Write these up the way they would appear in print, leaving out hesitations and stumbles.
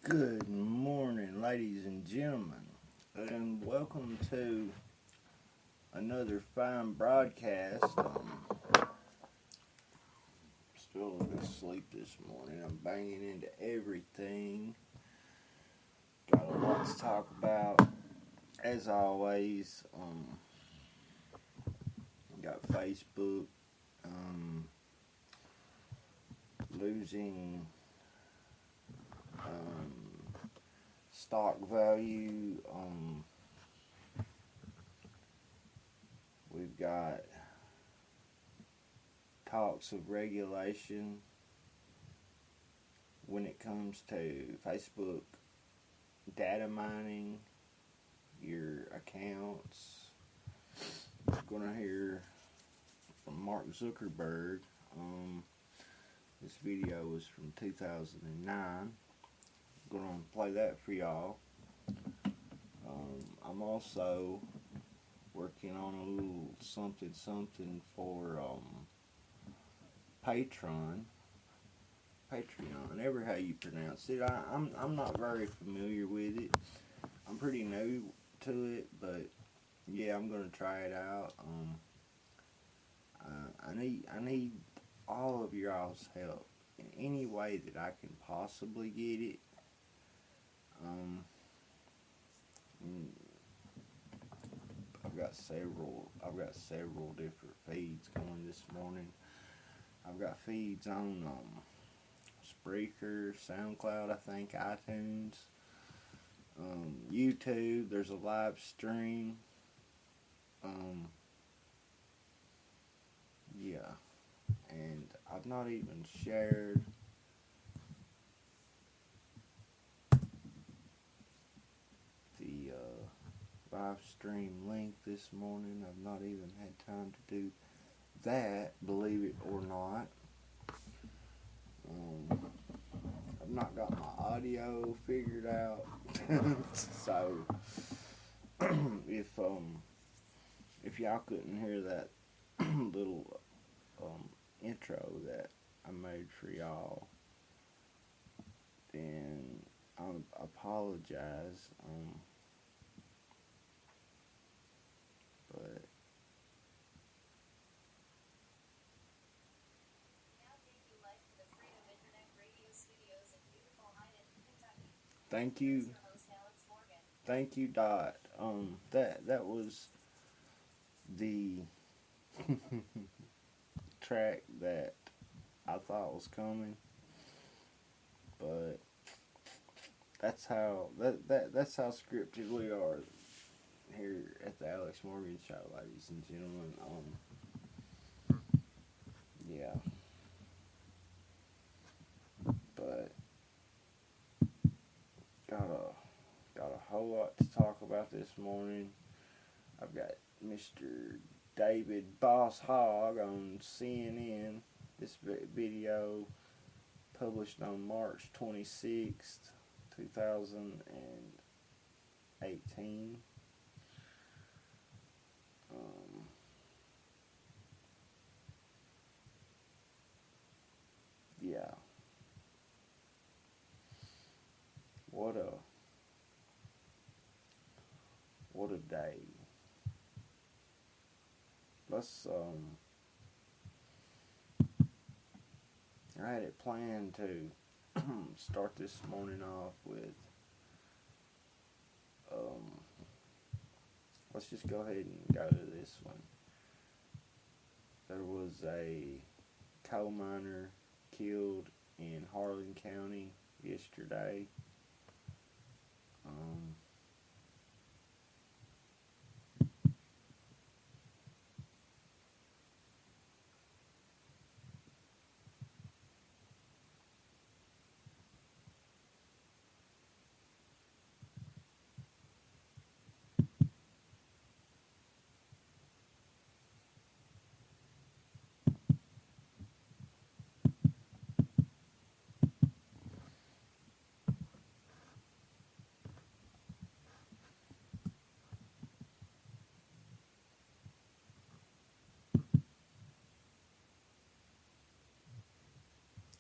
Good morning, ladies and gentlemen, and welcome to another fine broadcast. Still a little bit asleep this morning. I'm banging into everything. Got a lot to talk about, as always. Got Facebook losing stock value. We've got talks of regulation when it comes to Facebook data mining your accounts. We're gonna hear from Mark Zuckerberg. This video was from 2009. I'm gonna play that for y'all. I'm also working on a little something for Patreon, ever how you pronounce it. I'm not very familiar with it. I'm pretty new to it, but yeah, I'm gonna try it out. I need all of y'all's help in any way that I can possibly get it. I've got several different feeds going this morning. I've got feeds on Spreaker, SoundCloud, I think, iTunes, YouTube. There's a live stream. Yeah, and I've not even shared the live stream link this morning. I've not even had time to do that, believe it or not. I've not got my audio figured out. So if y'all couldn't hear that little intro that I made for y'all, then I apologize. But thank you, Dot. That was the track that I thought was coming, but that's how scripted we are here at the Alex Morgan Show, ladies and gentlemen. Yeah, but got a whole lot to talk about this morning. I've got Mr. David Boss Hogg on CNN. This video published on March 26th, 2018. Yeah. What a day. Let's I had it planned to start this morning off with let's just go ahead and go to this one. There was a coal miner killed in Harlan County yesterday.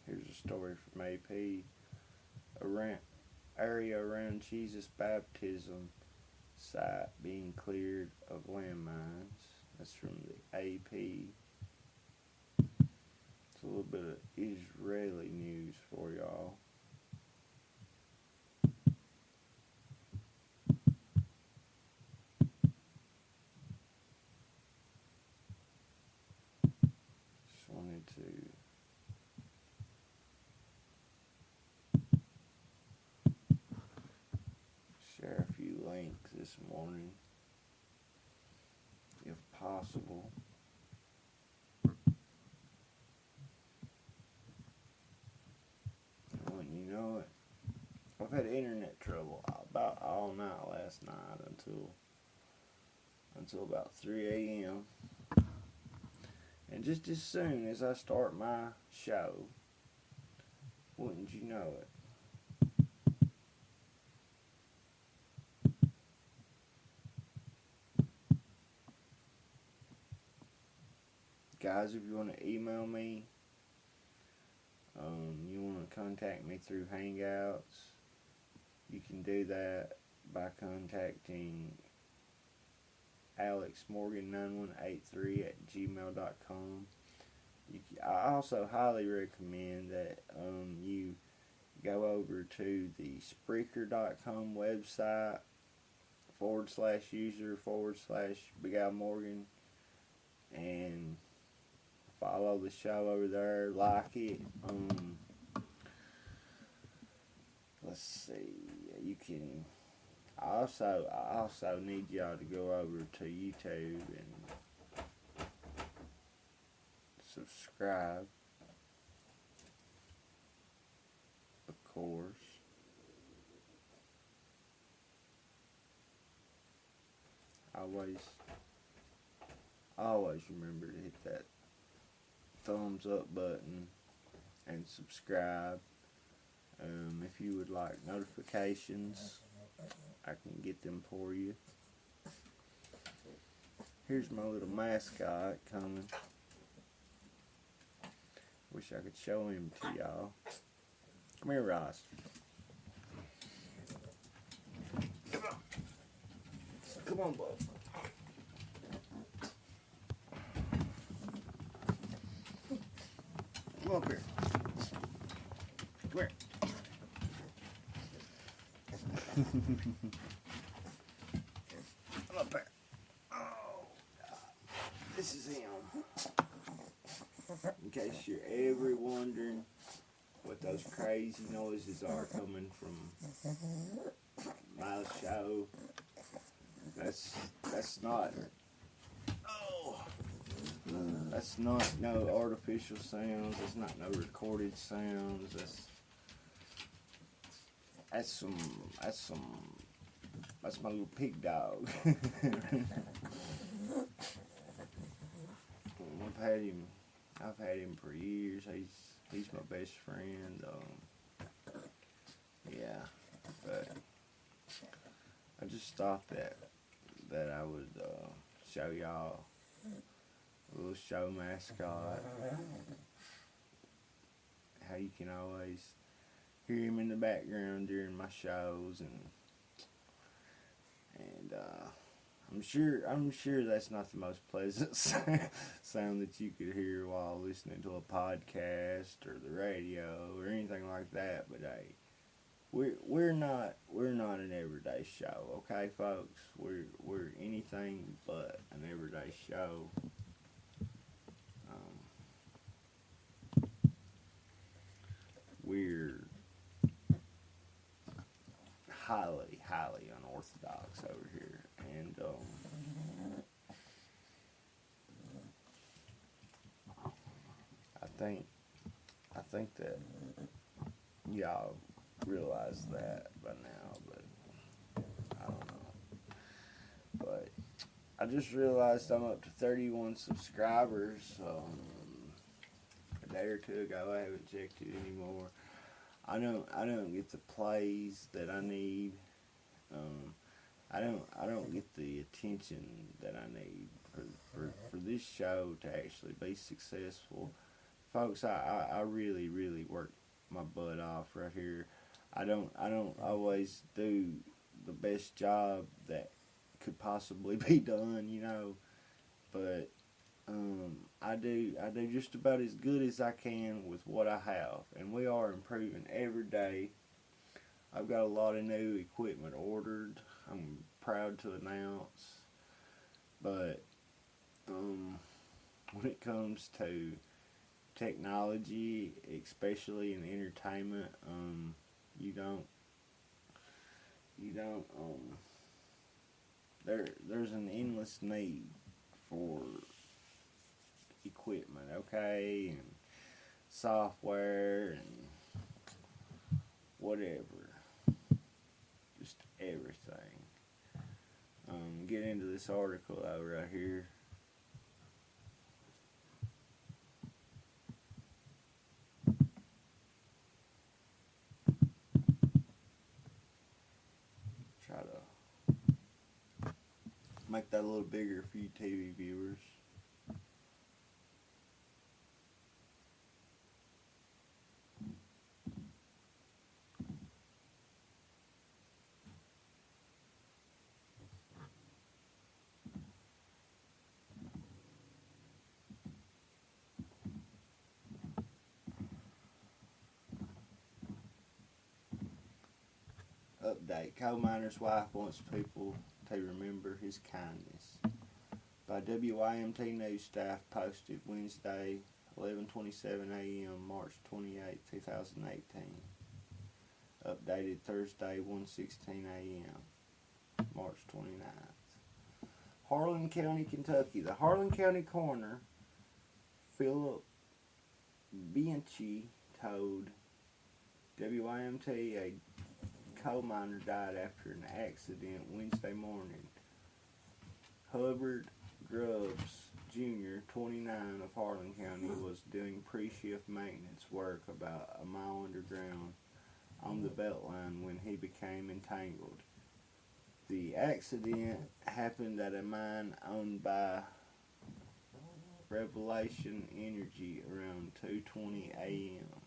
Here's a story from AP. Area around Jesus baptism site being cleared of landmines. That's from the AP. It's a little bit of Israeli news for y'all. Just wanted to share a few links this morning, if possible. When you know it, I've had internet trouble about all night last night until about 3 a.m. And just as soon as I start my show, wouldn't you know it, guys, if you want to email me, you want to contact me through Hangouts, you can do that by contacting alexmorgan9183@gmail.com. I also highly recommend that you go over to the Spreaker.com website /user/Big Al Morgan and follow the show over there, like it. Let's see, you can. I also need y'all to go over to YouTube and subscribe, of course. Always remember to hit that thumbs up button and subscribe. If you would like notifications, I can get them for you. Here's my little mascot coming. Wish I could show him to y'all. Come here, Ross. Come on, bud. Come up here. Come here. Come up here. Oh, God. This is him. In case you're ever wondering what those crazy noises are coming from my show. That's not. Oh, that's not no artificial sounds. That's not no recorded sounds. That's my little pig dog. I've had him for years. He's my best friend. Yeah, but I just thought that I would show y'all a little show mascot. How you can always hear him in the background during my shows, and I'm sure that's not the most pleasant sound that you could hear while listening to a podcast or the radio or anything like that. But hey, we're not an everyday show, okay, folks? We're anything but an everyday show. We're highly unorthodox over here, and I think that y'all realize that by now, but I don't know. But I just realized I'm up to 31 subscribers. A day or two ago, I haven't checked it anymore. I don't get the plays that I need. I don't get the attention that I need for this show to actually be successful. Folks, I really work my butt off right here. I don't always do the best job that could possibly be done, but I do just about as good as I can with what I have, and we are improving every day. I've got a lot of new equipment ordered. I'm proud to announce, but when it comes to technology, especially in entertainment, there's an endless need for equipment, okay, and software and whatever, just everything. Get into this article right here. Try to make that a little bigger for you TV viewers. Update. Coal miner's wife wants people to remember his kindness. By WYMT News staff posted Wednesday, 11:27 a.m., March 28, 2018. Updated Thursday, 1:16 a.m., March 29th. Harlan County, Kentucky. The Harlan County coroner, Philip Bianchi, told WYMT a coal miner died after an accident Wednesday morning. Hubbard Grubbs Jr., 29, of Harlan County, was doing pre-shift maintenance work about a mile underground on the Beltline when he became entangled. The accident happened at a mine owned by Revelation Energy around 2:20 a.m.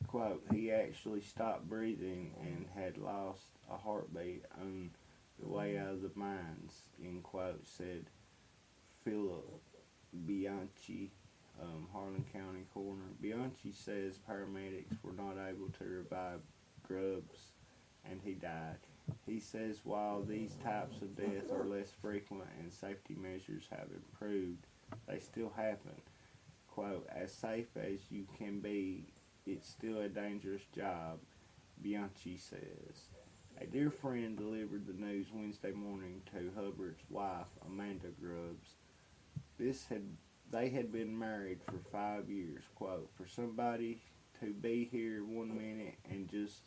Quote, he actually stopped breathing and had lost a heartbeat on the way out of the mines, end quote, said Philip Bianchi, Harlan County coroner. Bianchi says paramedics were not able to revive Grubbs and he died. He says while these types of death are less frequent and safety measures have improved, they still happen. Quote, as safe as you can be, it's still a dangerous job, Bianchi says. A dear friend delivered the news Wednesday morning to Hubbard's wife, Amanda Grubbs. They had been married for 5 years. Quote, for somebody to be here 1 minute and just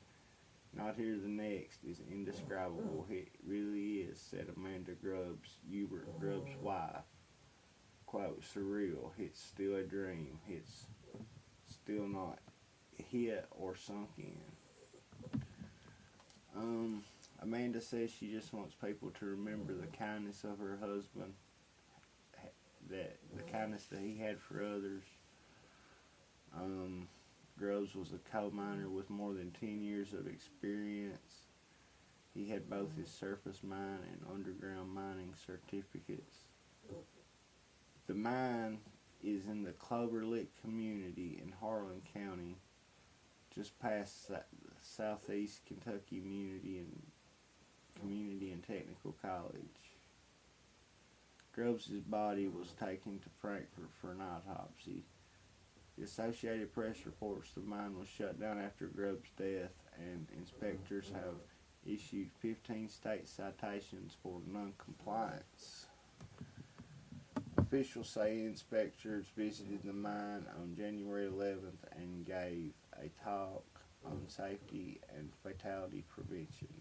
not here the next is indescribable. It really is, said Amanda Grubbs, Hubert Grubbs' wife. Quote, surreal. It's still a dream. It's still not hit or sunk in. Amanda says she just wants people to remember the kindness of her husband, that the kindness that he had for others. Grubbs was a coal miner with more than 10 years of experience. He had both his surface mine and underground mining certificates. The mine is in the Clover Lick community in Harlan County, just past Southeast Kentucky Community and Technical College. Grubbs' body was taken to Frankfurt for an autopsy. The Associated Press reports the mine was shut down after Grubbs' death, and inspectors have issued 15 state citations for non-compliance. Officials say inspectors visited the mine on January 11th and gave a talk on safety and fatality prevention.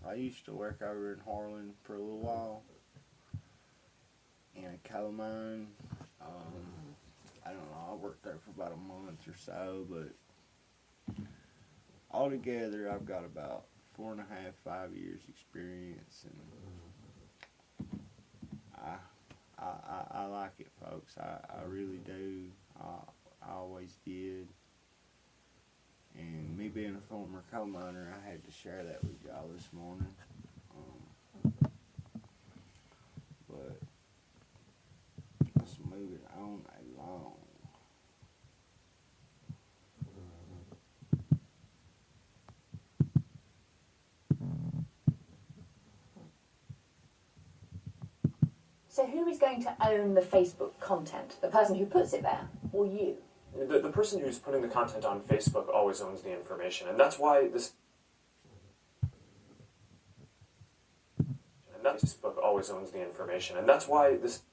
I used to work over in Harlan for a little while in a coal mine. I don't know, I worked there for about a month or so, but altogether I've got about 4.5, 5 years experience, and I like it, folks. I really do. I always did. And me being a former coal miner, I had to share that with y'all this morning. But let's move it on along. So who is going to own the Facebook content? The person who puts it there, or you? The person who's putting the content on Facebook always owns the information, and that's why this... And that Facebook always owns the information, and that's why this...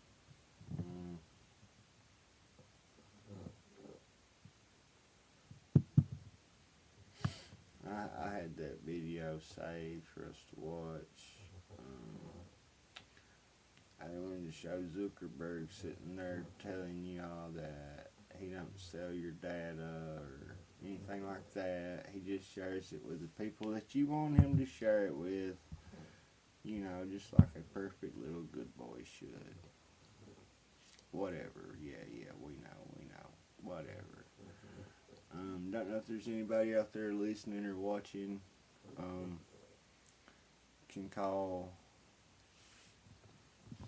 I had that video saved for us to watch. I wanted to show Zuckerberg sitting there telling y'all that he don't sell your data or anything like that. He just shares it with the people that you want him to share it with. You know, just like a perfect little good boy should. Whatever. Yeah, we know. Whatever. Don't know if there's anybody out there listening or watching. Can call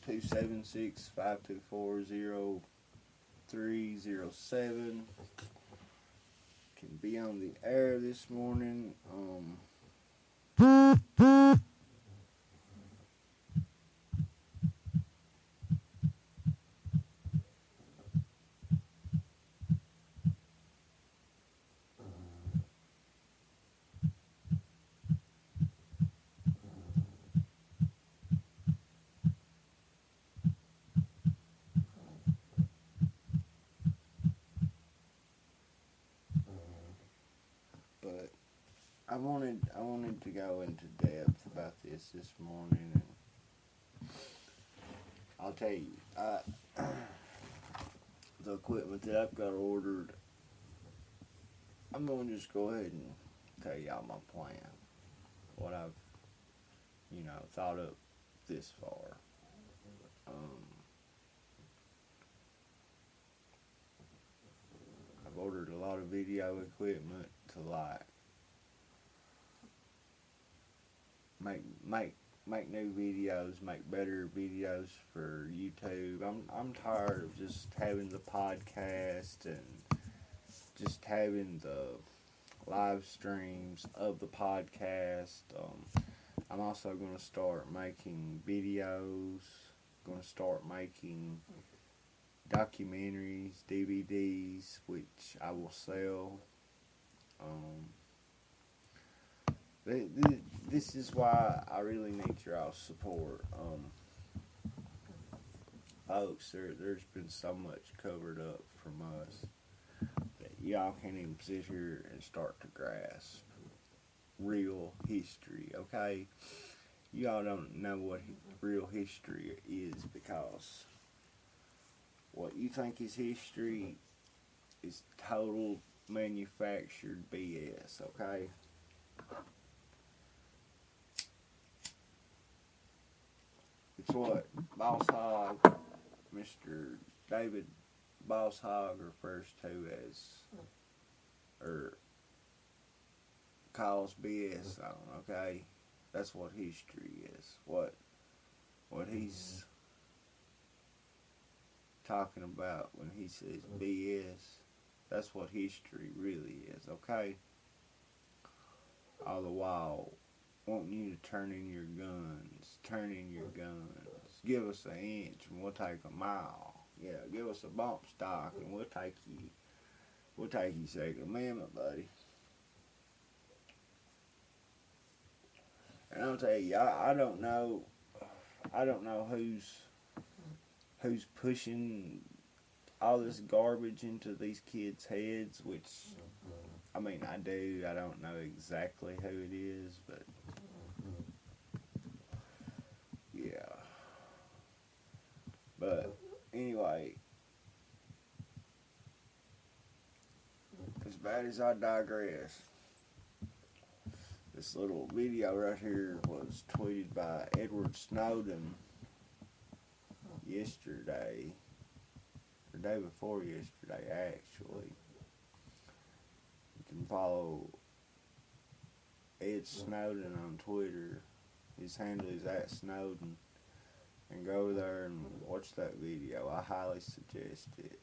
276-524-0307. Can be on the air this morning. But I wanted to go into depth about this morning, and I'll tell you, the equipment that I've got ordered, I'm going to just go ahead and tell y'all my plan, what I've, thought up this far. I've ordered a lot of video equipment to make new videos, make better videos for YouTube. I'm tired of just having the podcast and just having the live streams of the podcast. I'm also going to start making videos. Going to start making documentaries, DVDs, which I will sell. This is why I really need your support. Folks, there's been so much covered up from us that y'all can't even sit here and start to grasp real history, okay? Y'all don't know what real history is, because what you think is history is total manufactured BS, okay? It's what Boss Hogg, Mr. David Boss Hogg, refers to as, or calls BS on, okay? That's what history is. What he's talking about when he says BS, that's what history really is, okay? All the while wanting you to turn in your guns. Give us an inch and we'll take a mile. Yeah, give us a bump stock and we'll take you Second Amendment, buddy. And I'll tell you, I don't know who's pushing all this garbage into these kids' heads, which, I mean, I don't know exactly who it is, but yeah. But anyway, as bad as I digress, this little video right here was tweeted by Edward Snowden yesterday, or day before yesterday, actually. You can follow Ed Snowden on Twitter. His handle is @Snowden. And go over there and watch that video. I highly suggest it.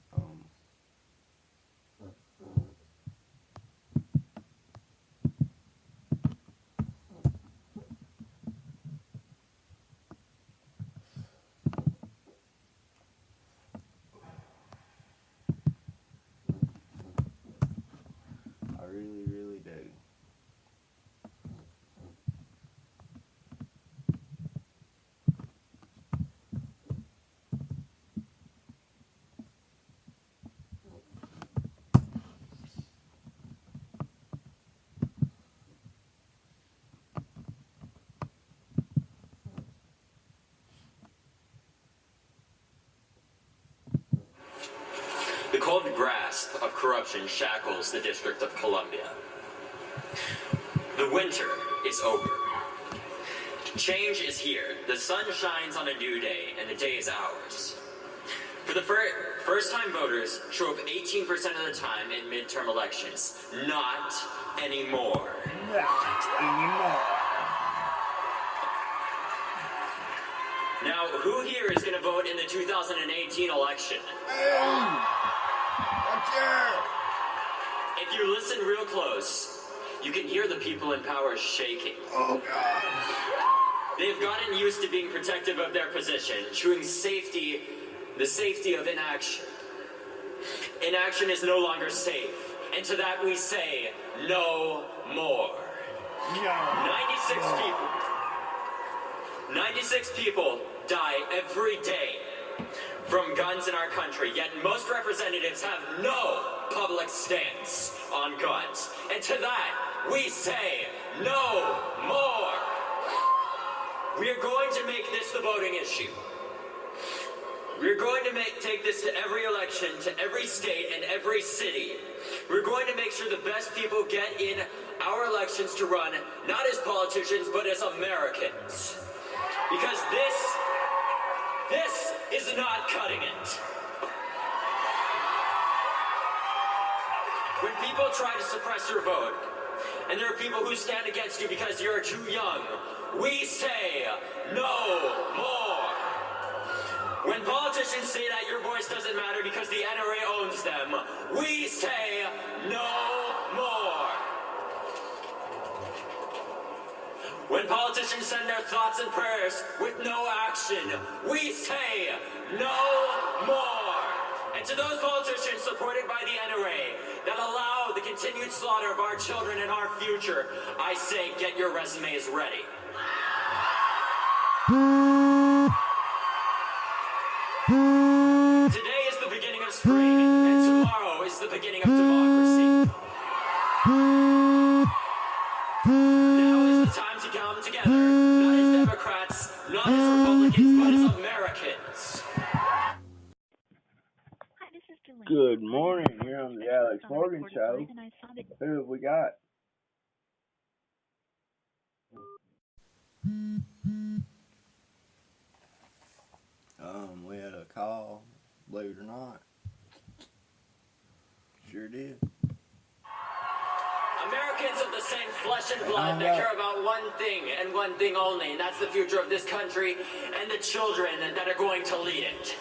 I really, really do. The cold grasp of corruption shackles the District of Columbia. The winter is over. Change is here. The sun shines on a new day, and the day is ours. For the first-time voters show up 18% of the time in midterm elections. Not anymore. Not anymore. Now, who here is going to vote in the 2018 election? If you listen real close, you can hear the people in power shaking. Oh, God. They've gotten used to being protective of their position, choosing the safety of inaction. Inaction is no longer safe, and to that we say, no more. No. 96 people die every day from guns in our country, yet most representatives have no public stance on guns. And to that, we say, no more. We are going to make this the voting issue. We're going to take this to every election, to every state and every city. We're going to make sure the best people get in our elections to run, not as politicians, but as Americans. Because this is not cutting it. When people try to suppress your vote, and there are people who stand against you because you're too young, we say no more. When politicians say that your voice doesn't matter because the NRA owns them, we say no more. When politicians send their thoughts and prayers with no action, we say no more. And to those politicians supported by the NRA that allow the continued slaughter of our children and our future, I say get your resumes ready. Today is the beginning of spring, and tomorrow is the beginning of democracy. Now is the time to come together, not as Democrats, not as Republicans, but as Americans. Hi, this is Delaney. Good morning, here on the Alex On the Morgan recorded Show. line, and I saw that Who have we got? We had a call, believe it or not. Sure did. Americans of the same flesh and blood that care about one thing and one thing only, and that's the future of this country and the children that are going to lead it.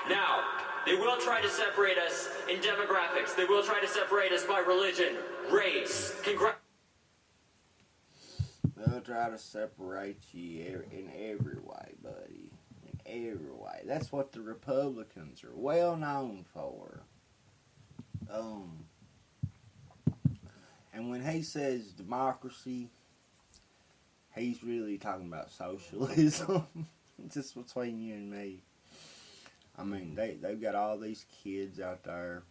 Now, they will try to separate us in demographics. They will try to separate us by religion, race, They'll try to separate you in every way, buddy. In every way. That's what the Republicans are well known for. And when he says democracy, he's really talking about socialism. Just between you and me. I mean, they've got all these kids out there,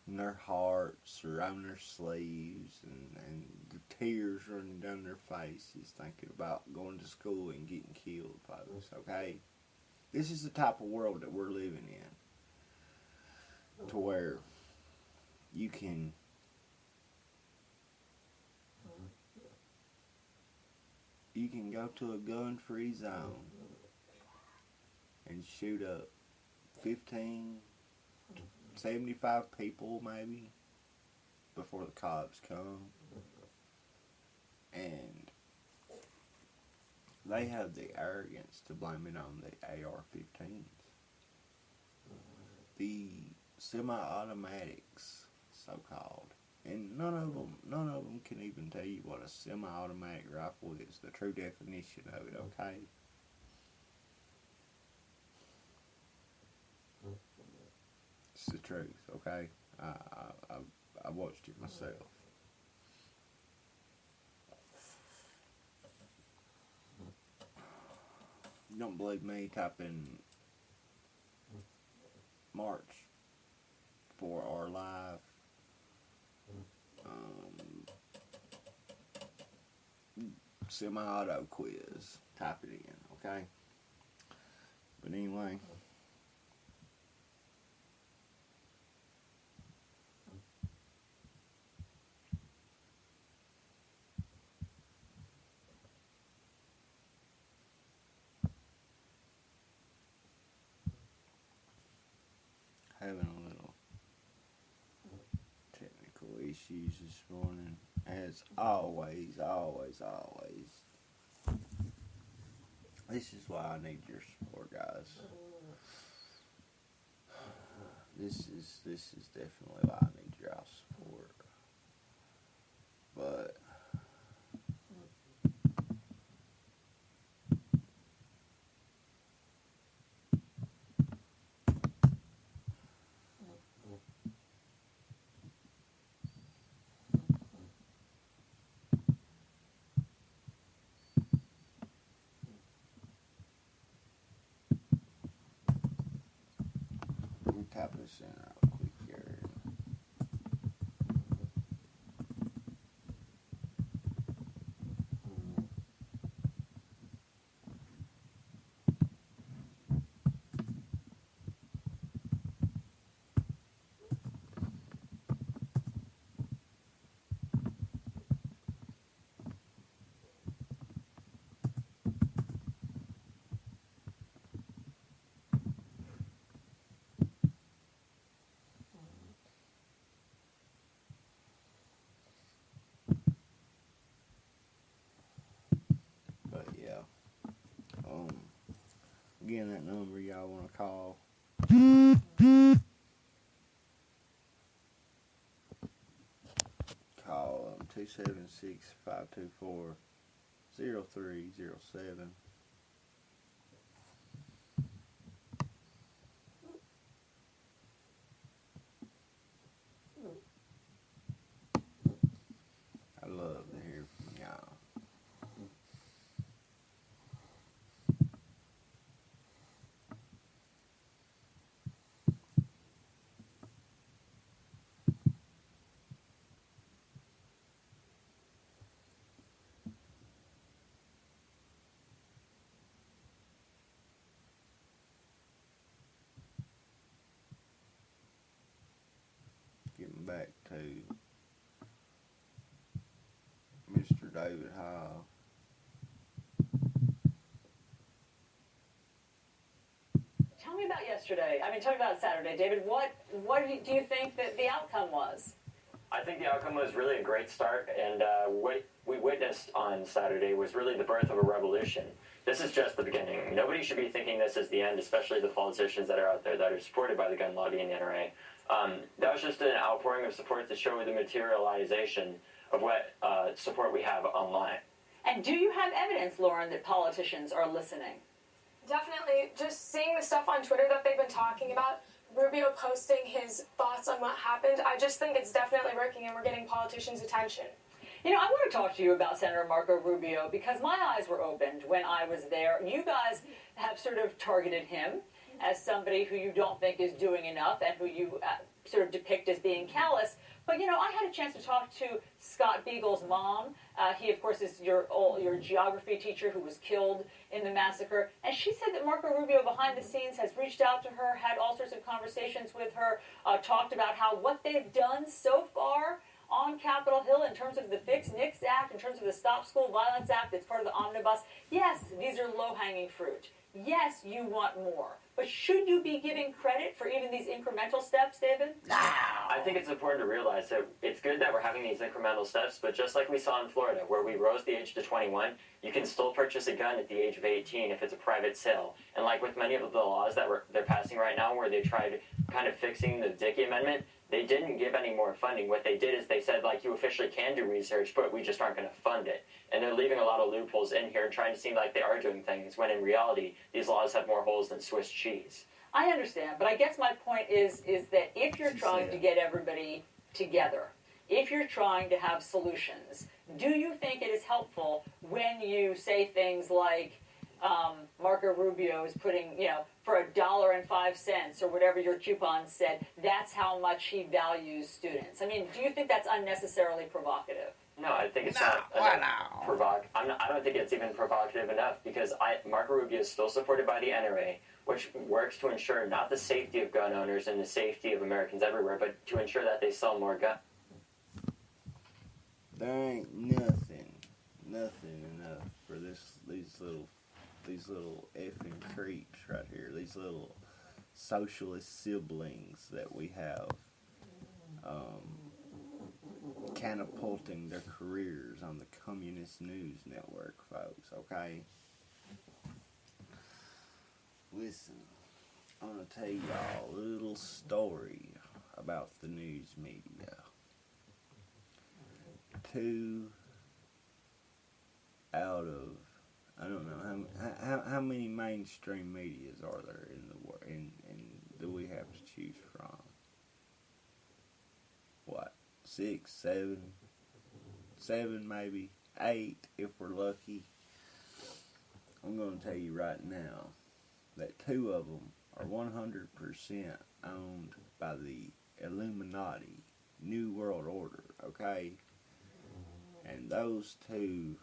and their hearts are on their sleeves, and the tears running down their faces thinking about going to school and getting killed, folks, okay? This is the type of world that we're living in, to where you can go to a gun-free zone and shoot up 15, 75 people maybe before the cops come, and they have the arrogance to blame it on the AR-15s, the semi-automatics, so-called. And none of them can even tell you what a semi-automatic rifle is, the true definition of it, okay? It's the truth, okay? I watched it myself. You don't believe me? Type in March for our live semi-auto quiz. Type it in, okay? But anyway. Having a little technical issues this morning, as always. This is why I need your support, guys. This is definitely why I need your support. But let me tap this in real quick here. But yeah. Again, that number y'all want to call. 276-524-0307. I love to hear from y'all. Getting back to Mr. David Hall. Tell me about yesterday. I mean, talk about Saturday, David. What do you think that the outcome was? I think the outcome was really a great start, and what we witnessed on Saturday was really the birth of a revolution. This is just the beginning. Nobody should be thinking this is the end, especially the politicians that are out there that are supported by the gun lobby and the NRA. That was just an outpouring of support to show the materialization of what support we have online. And do you have evidence, Lauren, that politicians are listening? Definitely. Just seeing the stuff on Twitter that they've been talking about, Rubio posting his thoughts on what happened, I just think it's definitely working and we're getting politicians' attention. You know, I want to talk to you about Senator Marco Rubio because my eyes were opened when I was there. You guys have sort of targeted him as somebody who you don't think is doing enough and who you sort of depict as being callous. But, you know, I had a chance to talk to Scott Beagle's mom. He, of course, is your geography teacher who was killed in the massacre. And she said that Marco Rubio, behind the scenes, has reached out to her, had all sorts of conversations with her, talked about how what they've done so far on Capitol Hill in terms of the Fix NICS Act, in terms of the Stop School Violence Act that's part of the omnibus. Yes, these are low-hanging fruit. Yes, you want more. But should you be giving credit for even these incremental steps, David? No. I think it's important to realize that it's good that we're having these incremental steps, but just like we saw in Florida, where we rose the age to 21, you can still purchase a gun at the age of 18 if it's a private sale. And like with many of the laws that they're passing right now, where they tried kind of fixing the Dickey Amendment, they didn't give any more funding. What they did is they said, like, you officially can do research, but we just aren't going to fund it. And they're leaving a lot of loopholes in here and trying to seem like they are doing things, when in reality, these laws have more holes than Swiss cheese. I understand, but I guess my point is that if you're trying to get everybody together, if you're trying to have solutions, do you think it is helpful when you say things like, Marco Rubio is putting, you know, for $1.05 or whatever your coupon said, that's how much he values students? I mean, do you think that's unnecessarily provocative? No, I think it's I don't think it's even provocative enough, because Marco Rubio is still supported by the NRA, which works to ensure not the safety of gun owners and the safety of Americans everywhere, but to ensure that they sell more guns. There ain't nothing enough for these little effing creeps right here. These little socialist siblings that we have, catapulting their careers on the communist news network, folks. Okay. Listen, I'm gonna tell y'all a little story about the news media. 2 out of, I don't know how many mainstream medias are there in the world, and do we have to choose from? What, 6, 7 maybe 8 if we're lucky. I'm gonna tell you right now that 2 of them are 100% owned by the Illuminati, New World Order, okay? And those 2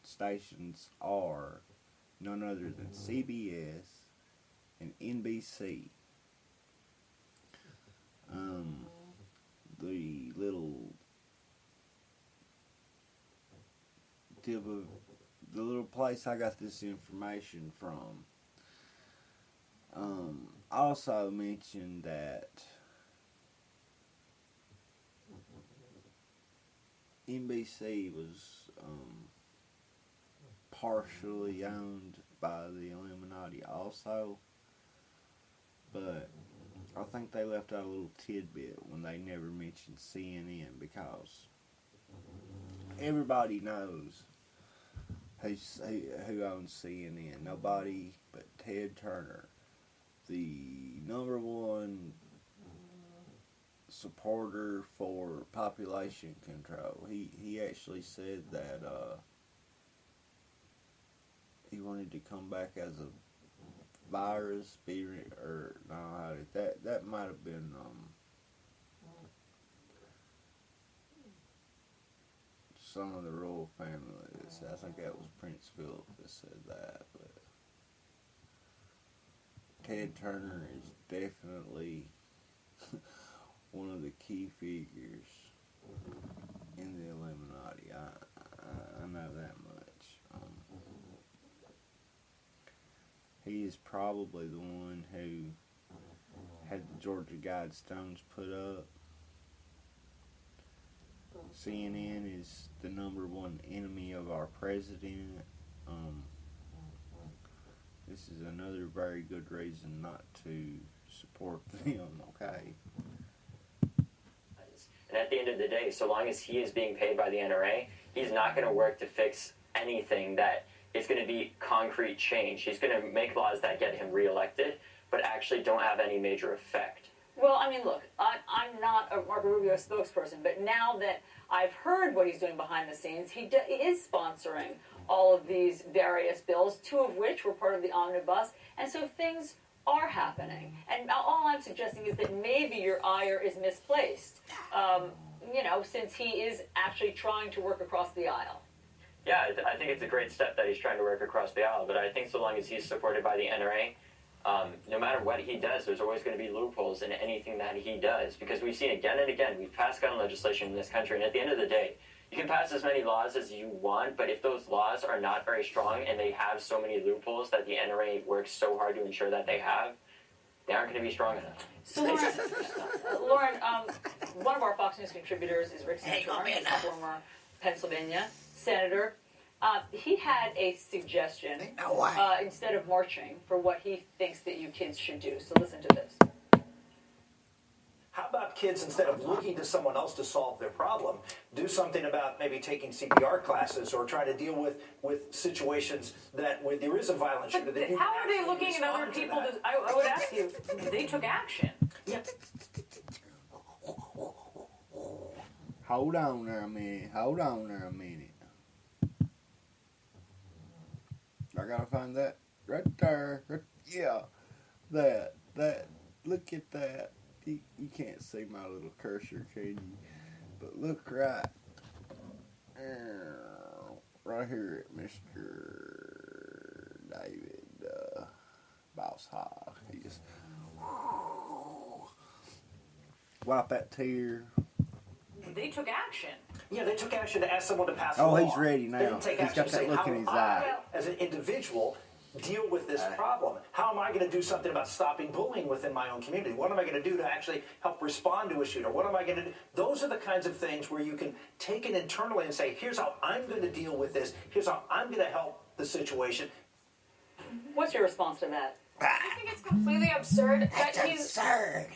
stations are none other than CBS and NBC. The little place I got this information from also mentioned that NBC was partially owned by the Illuminati also, but I think they left out a little tidbit when they never mentioned CNN, because everybody knows who owns CNN. Nobody but Ted Turner, the #1 supporter for population control. He actually said that he wanted to come back as a virus, or no, that might have been some of the royal family. I think that was Prince Philip that said that. But Ted Turner is definitely one of the key figures in the Illuminati. I know that much. He is probably the one who had the Georgia Guidestones put up. CNN is the #1 enemy of our president. This is another very good reason not to support them, okay? And at the end of the day, so long as he is being paid by the NRA, he's not going to work to fix anything that is going to be concrete change. He's going to make laws that get him reelected, but actually don't have any major effect. Well, I mean, look, I'm not a Marco Rubio spokesperson, but now that I've heard what he's doing behind the scenes, he is sponsoring all of these various bills, 2 of which were part of the omnibus, and so things are happening. And all I'm suggesting is that maybe your ire is misplaced, since he is actually trying to work across the aisle. Yeah, I think it's a great step that he's trying to work across the aisle, but I think so long as he's supported by the NRA, no matter what he does, there's always going to be loopholes in anything that he does, because we've seen again and again, we've passed gun legislation in this country, and at the end of the day, you can pass as many laws as you want, but if those laws are not very strong and they have so many loopholes that the NRA works so hard to ensure that they aren't going to be strong enough. So, Lauren, one of our Fox News contributors is Rick Santorum, he's a former Pennsylvania senator. He had a suggestion instead of marching for what he thinks that you kids should do. So listen to this. How about kids, instead of looking to someone else to solve their problem, do something about maybe taking CPR classes or try to deal with situations that where there is a violent shooter. But how are they looking at other people? I would ask you, they took action. Yeah. Hold on there a minute. I gotta find that right there. Yeah, that. Look at that. You can't see my little cursor, can you? But look right here at Mr. David Boss Hogg. He just wipe that tear. They took action. Yeah, they took action to ask someone to pass a law. Oh, he's ready now. They didn't take He's action got to say, that look in his eye. As an individual, deal with this problem. How am I going to do something about stopping bullying within my own community? What am I going to do to actually help respond to a shooter? What am I going to do? Those are the kinds of things where you can take it internally and say, here's how I'm going to deal with this. Here's how I'm going to help the situation. What's your response to that? I think it's completely absurd that he's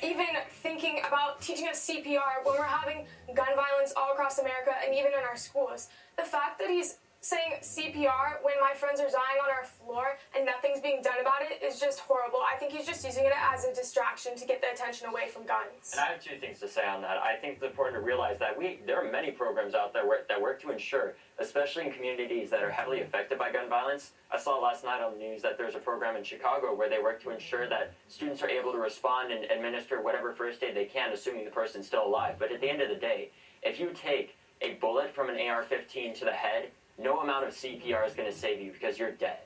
even thinking about teaching us CPR when we're having gun violence all across America and even in our schools. The fact that he's saying CPR when my friends are dying on our floor and nothing's being done about it is just horrible. I think he's just using it as a distraction to get the attention away from guns. And I have 2 things to say on that. I think it's important to realize that there are many programs out there that work to ensure, especially in communities that are heavily affected by gun violence. I saw last night on the news that there's a program in Chicago where they work to ensure that students are able to respond and administer whatever first aid they can, assuming the person's still alive. But at the end of the day, if you take a bullet from an AR-15 to the head, no amount of CPR is going to save you because you're dead.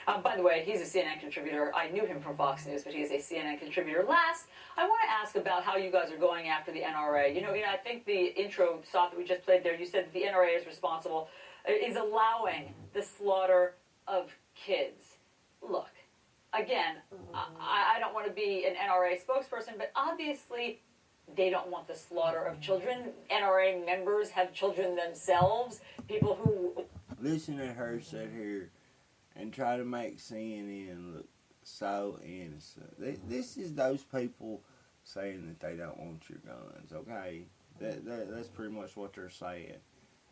By the way, he's a CNN contributor. I knew him from Fox News, but he is a CNN contributor. Last, I want to ask about how you guys are going after the NRA. I think the intro stop that we just played there, you said that the NRA is responsible, is allowing the slaughter of kids. Look, again, I don't want to be an NRA spokesperson, but obviously they don't want the slaughter of children. NRA members have children themselves. People who... Listen to her sit here and try to make CNN look so innocent. This is those people saying that they don't want your guns, okay? That's pretty much what they're saying.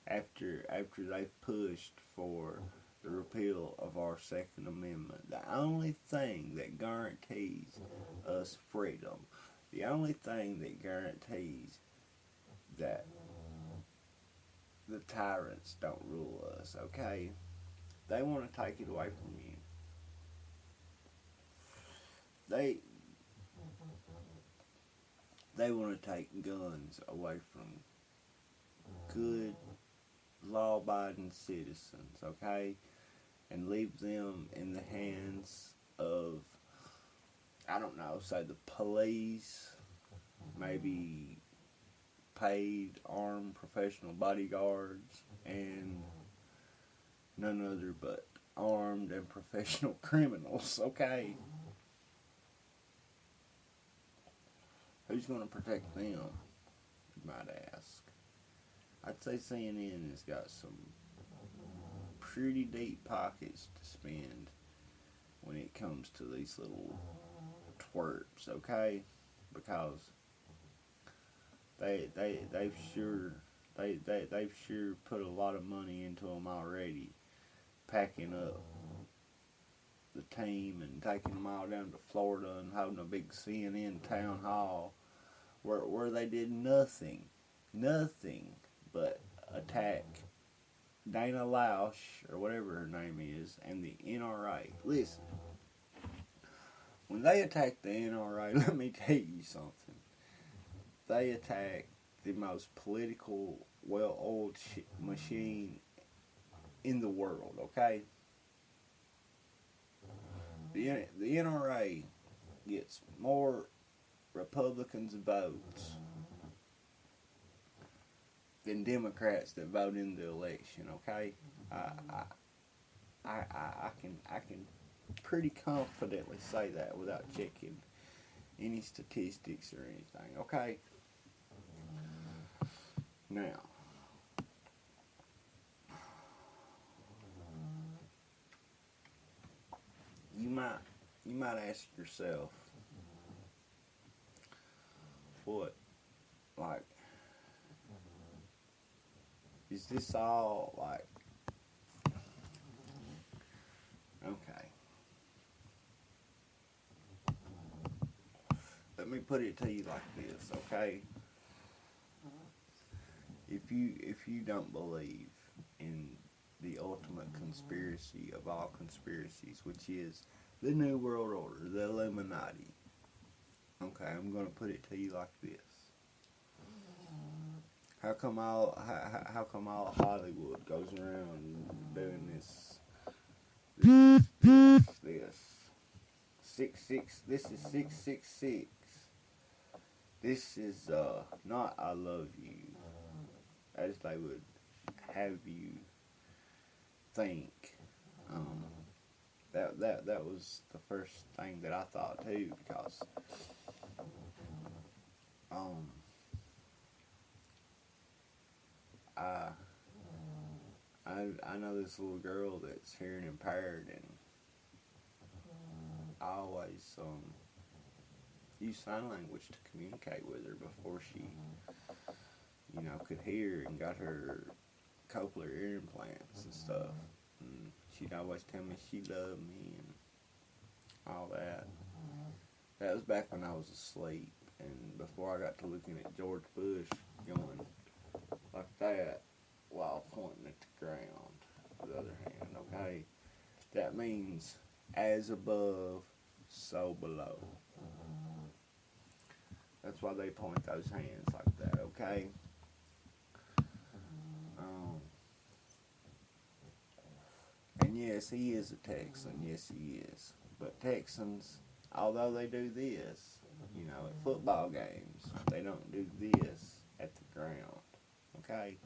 after they pushed for the repeal of our Second Amendment. The only thing that guarantees us freedom, the only thing that guarantees that the tyrants don't rule us, okay? They want to take it away from you. They want to take guns away from good, law-abiding citizens, okay? And leave them in the hands of, I don't know, say the police, maybe paid, armed, professional bodyguards, and none other but armed and professional criminals, okay? Who's going to protect them, you might ask? I'd say CNN has got some pretty deep pockets to spend when it comes to these little twerps, okay? Because they've sure put a lot of money into them already, packing up the team and taking them all down to Florida and having a big CNN town hall where they did nothing but attack Dana Lausch, or whatever her name is, and the NRA. Listen, when they attacked the NRA, let me tell you something. They attacked the most political, well-oiled machine in the world, okay? The NRA gets more Republicans' votes than Democrats that vote in the election, okay? I can pretty confidently say that without checking any statistics or anything, okay? Now, you might ask yourself, what, like, is this all, like, okay. Let me put it to you like this, okay? If you don't believe in the ultimate conspiracy of all conspiracies, which is the New World Order, the Illuminati, okay, I'm going to put it to you like this. How come all Hollywood goes around doing this 666? This is 666. This is not I love you, as they would have you think. That was the first thing that I thought too, because I know this little girl that's hearing impaired, and I always use sign language to communicate with her before she, could hear, and got her cochlear ear implants and stuff. And she'd always tell me she loved me and all that. That was back when I was asleep, and before I got to looking at George Bush going like that while pointing at the ground with the other hand, okay? That means as above, so below. That's why they point those hands like that, okay? And yes, he is a Texan. Yes, he is. But Texans, although they do this, at football games, they don't do this at the ground, okay?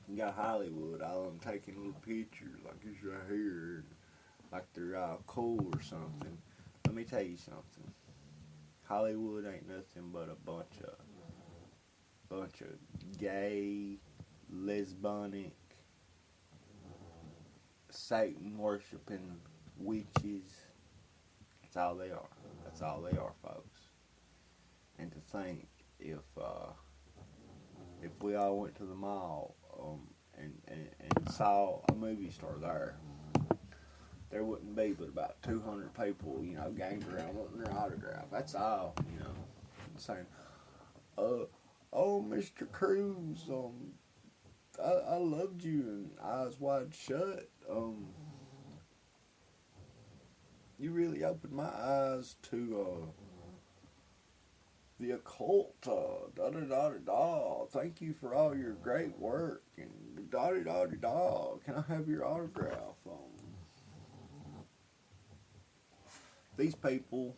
You got Hollywood, all of them taking little pictures like this right here, like they're all cool or something. Let me tell you something. Hollywood ain't nothing but a bunch of gay, lesbonic, Satan worshiping witches. That's all they are. That's all they are, folks. And to think if if we all went to the mall and saw a movie star there wouldn't be but about 200 people, ganked around wanting their autograph. That's all, saying, oh, Mr. Cruz, I loved you and Eyes Wide Shut. You really opened my eyes to the occult. Da da da da da. Thank you for all your great work. And da da da da da. Can I have your autograph? These people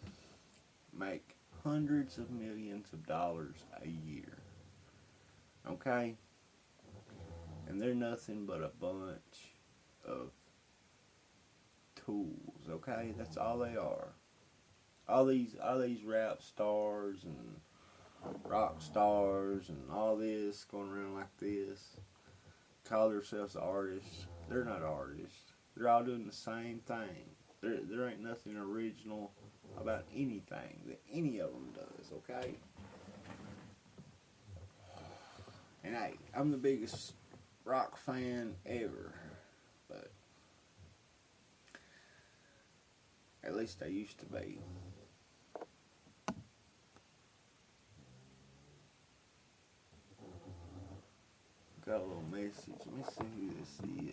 make hundreds of millions of dollars a year. Okay? And they're nothing but a bunch of tools, okay? That's all they are. All these rap stars and rock stars and all this going around like this, call themselves artists. They're not artists. They're all doing the same thing. There ain't nothing original about anything that any of them does, okay? And hey, I'm the biggest rock fan ever, but at least I used to be. Got a little message. Let me see who this is.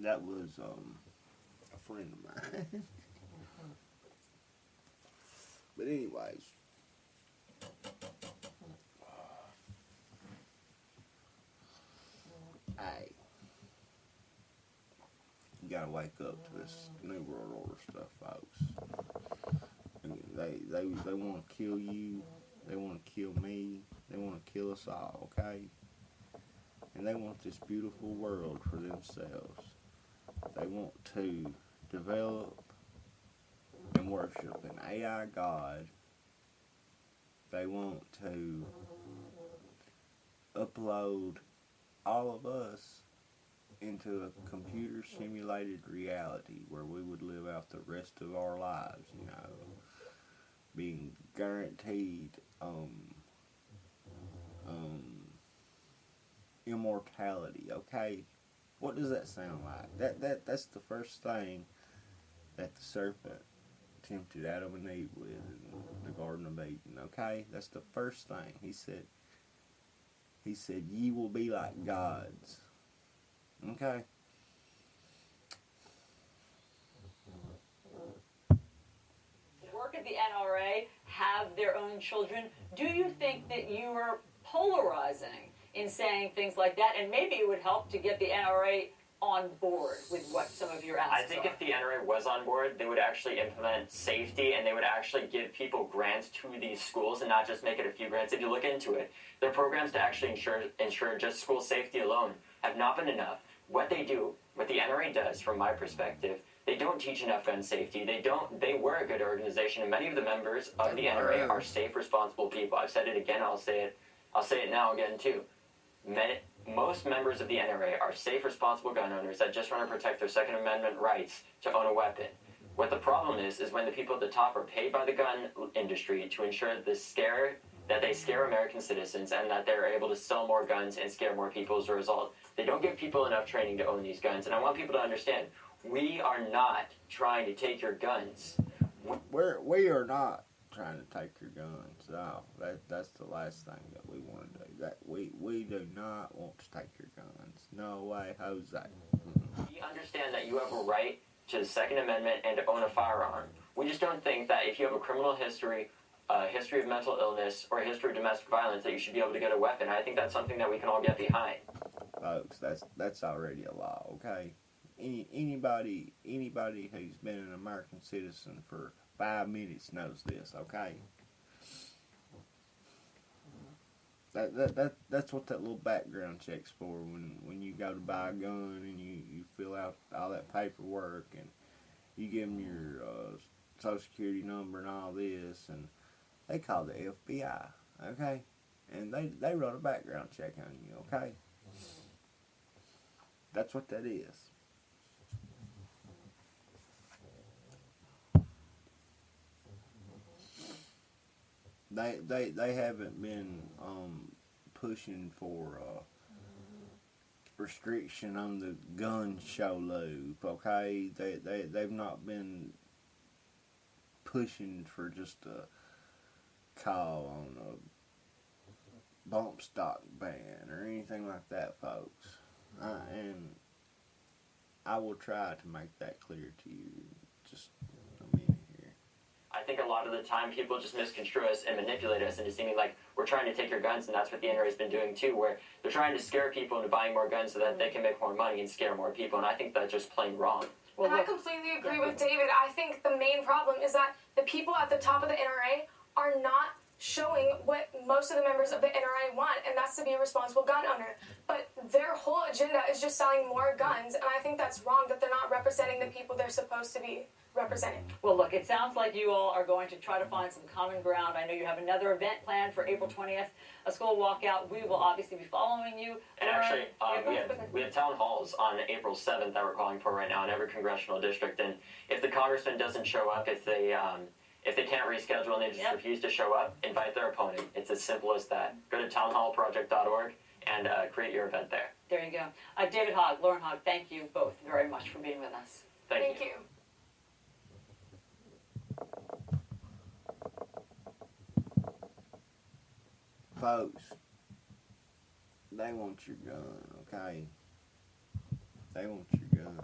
That was a friend of mine. But anyways, you gotta wake up to this New World Order stuff, folks. They want to kill you. They want to kill me. They want to kill us all, okay? And they want this beautiful world for themselves. They want to develop and worship an AI God. They want to upload all of us into a computer simulated reality where we would live out the rest of our lives, being guaranteed immortality, okay? What does that sound like? That's the first thing that the serpent tempted Adam and Eve with in the Garden of Eden, okay? That's the first thing. He said, ye will be like gods. Okay? Work at the NRA, have their own children. Do you think that you are polarizing in saying things like that? And maybe it would help to get the NRA on board with what some of your asks I think if the NRA was on board, they would actually implement safety and they would actually give people grants to these schools and not just make it a few grants. If you look into it, their programs to actually ensure just school safety alone have not been enough. What they do, what the NRA does, from my perspective, they don't teach enough gun safety. They were a good organization, and many of the members of the NRA are safe, responsible people. I've said it again, I'll say it now again too. Most members of the NRA are safe, responsible gun owners that just want to protect their Second Amendment rights to own a weapon. What the problem is when the people at the top are paid by the gun industry to ensure that they scare American citizens and that they're able to sell more guns and scare more people as a result. They don't give people enough training to own these guns. And I want people to understand, we are not trying to take your guns. We are not trying to take your guns. No, that's the last thing that we want to do. That we do not want to take your guns. No way, Jose. We understand that you have a right to the Second Amendment and to own a firearm. We just don't think that if you have a criminal history, a history of mental illness, or a history of domestic violence, that you should be able to get a weapon. I think that's something that we can all get behind. Folks, that's already a law, okay? Anybody who's been an American citizen for 5 minutes knows this, okay? That's what that little background check's for when you go to buy a gun and you fill out all that paperwork and You give them your social security number and all this, and they call the FBI, okay? And they run a background check on you, okay? That's what that is. They haven't been pushing for restriction on the gun show loop, okay? They've not been pushing for just a call on a bump stock ban or anything like that, folks. And I will try to make that clear to you just a minute here. I think a lot of the time people just misconstrue us and manipulate us into seeming like we're trying to take your guns, and that's what the NRA's been doing too, where they're trying to scare people into buying more guns so that they can make more money and scare more people, and I think that's just plain wrong. And I completely agree with David. I think the main problem is that the people at the top of the NRA are not showing what most of the members of the NRA want, and that's to be a responsible gun owner. But their whole agenda is just selling more guns, and I think that's wrong that they're not representing the people they're supposed to be representing. Well, look, it sounds like you all are going to try to find some common ground. I know you have another event planned for April 20th, a school walkout. We will obviously be following you. And actually, we have town halls on April 7th that we're calling for right now in every congressional district. And if the congressman doesn't show up, if they can't reschedule and they just refuse to show up, invite their opponent. It's as simple as that. Go to townhallproject.org and create your event there. There you go. David Hogg, Lauren Hogg, thank you both very much for being with us. Thank you. Folks, they want your gun, okay? They want your gun.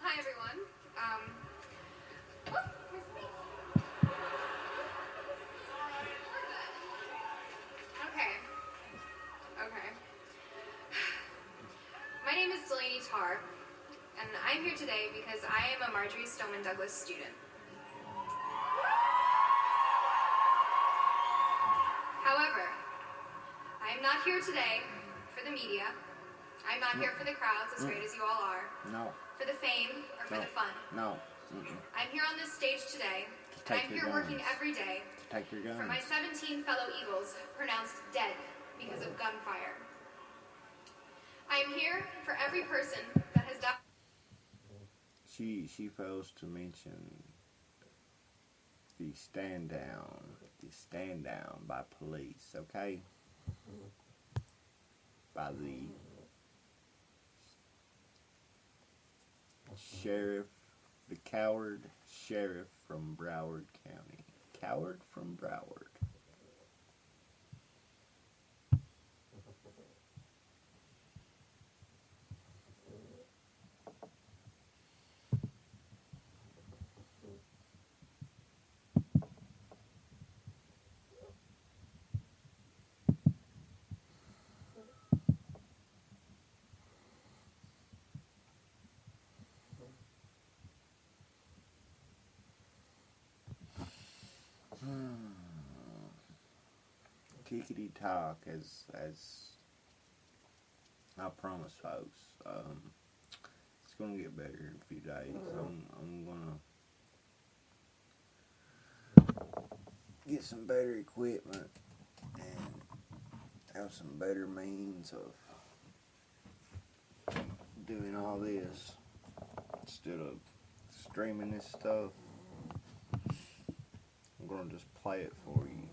Hi, everyone. Okay. My name is Delaney Tarr, and I'm here today because I am a Marjorie Stoneman Douglas student. However, I am not here today for the media. I'm not here for the crowds, as great as you all are. No. For the fame or for the fun. No. I'm here on this stage today, and I'm here working every day Take your guns. for my 17 fellow Eagles pronounced dead because of gunfire. I am here for every person that has died. She fails to mention the stand down by police, okay? By the sheriff, the coward sheriff from Broward County. Coward from Broward. Tickety talk, as I promise, folks. It's gonna get better in a few days. I'm gonna get some better equipment and have some better means of doing all this instead of streaming this stuff. I'm gonna just play it for you.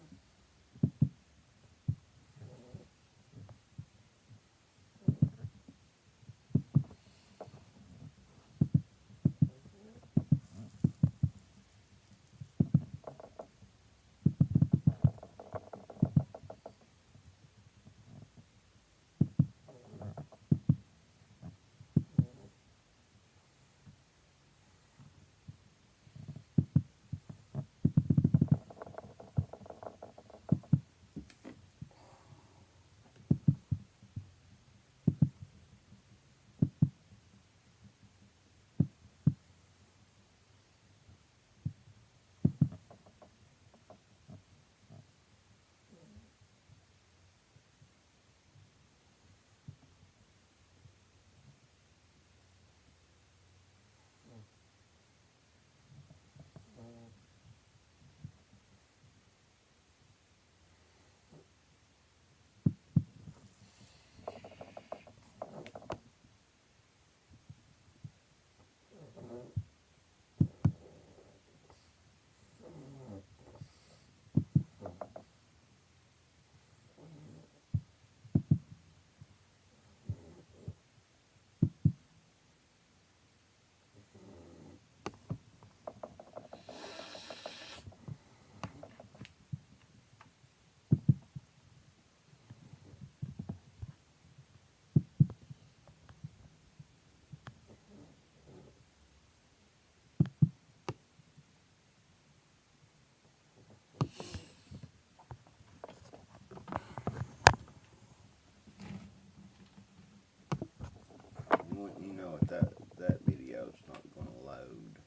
know what, that video's not going to load.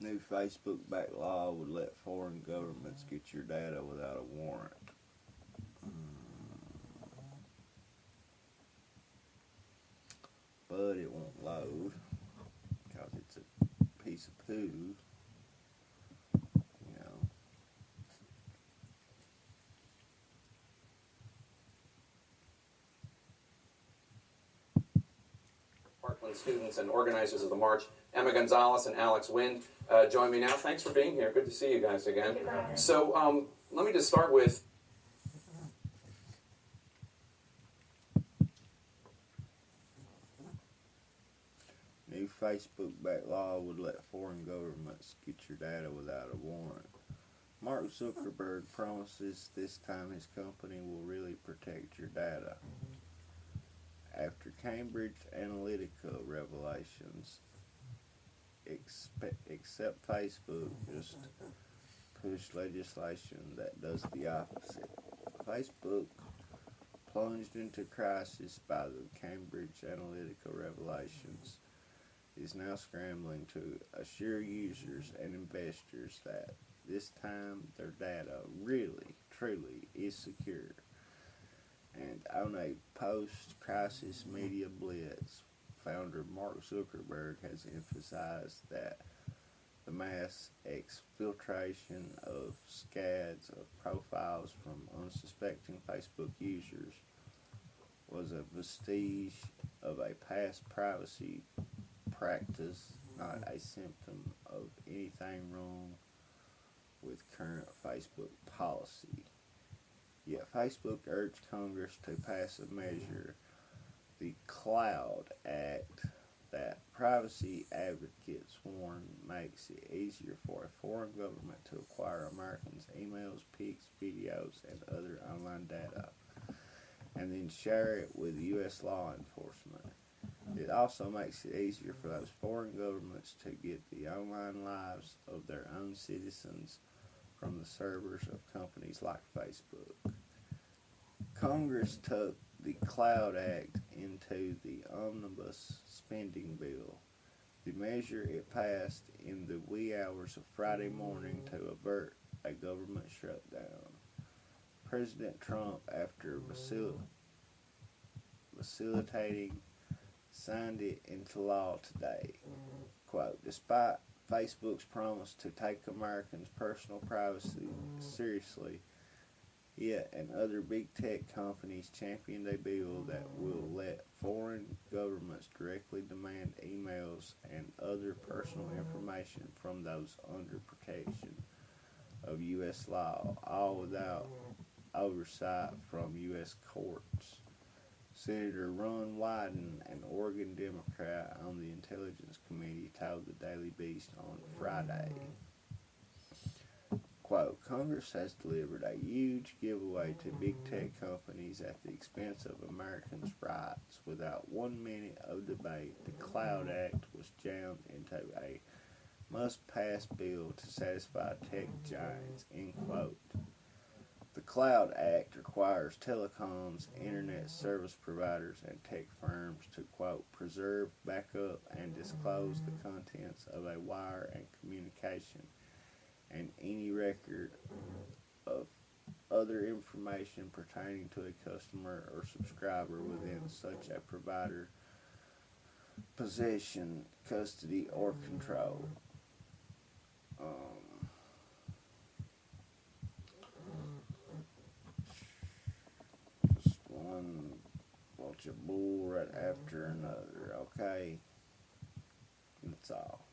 New Facebook-backed law would let foreign governments get your data without a warrant. But it won't load because it's a piece of poo. You know. Parkland students and organizers of the march, Emma Gonzalez and Alex Wind, join me now. Thanks for being here. Good to see you guys again. So let me just start with New Facebook-backed law would let foreign governments get your data without a warrant. Mark Zuckerberg promises this time his company will really protect your data. After Cambridge Analytica revelations, except Facebook just pushed legislation that does the opposite. Facebook, plunged into crisis by the Cambridge Analytica revelations, is now scrambling to assure users and investors that this time their data really, truly is secure. And on a post-crisis media blitz, founder Mark Zuckerberg has emphasized that the mass exfiltration of scads of profiles from unsuspecting Facebook users was a vestige of a past privacy practice, not a symptom of anything wrong with current Facebook policy. Yet Facebook urged Congress to pass a measure, the Cloud Act, that privacy advocates warn makes it easier for a foreign government to acquire Americans' emails, pics, videos, and other online data, and then share it with U.S. law enforcement. It also makes it easier for those foreign governments to get the online lives of their own citizens from the servers of companies like Facebook. Congress took the Cloud Act into the Omnibus Spending Bill. The measure it passed in the wee hours of Friday morning to avert a government shutdown. President Trump, after facilitating, signed it into law today. Quote, despite Facebook's promise to take Americans' personal privacy seriously, it and other big tech companies championed a bill that will let foreign governments directly demand emails and other personal information from those under protection of U.S. law, all without oversight from U.S. courts. Senator Ron Wyden, an Oregon Democrat on the Intelligence Committee, told the Daily Beast on Friday, quote, Congress has delivered a huge giveaway to big tech companies at the expense of Americans' rights. Without 1 minute of debate, the Cloud Act was jammed into a must-pass bill to satisfy tech giants, end quote. The Cloud Act requires telecoms, internet service providers, and tech firms to, quote, preserve, backup, and disclose the contents of a wire and communication and any record of other information pertaining to a customer or subscriber within such a provider possession, custody, or control. Just one bunch of bull right after another, okay? That's all.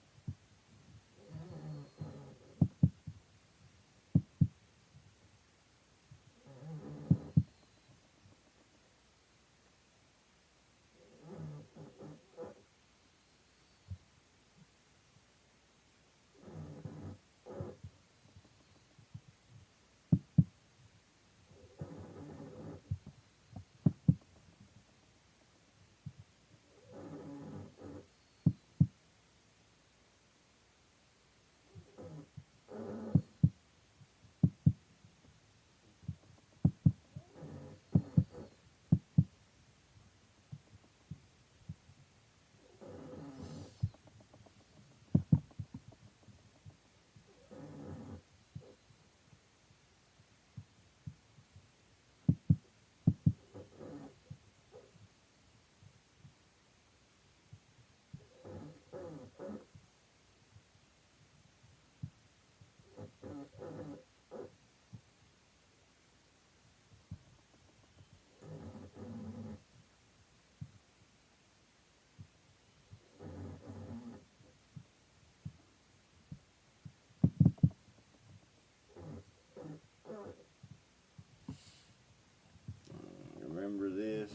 Remember this?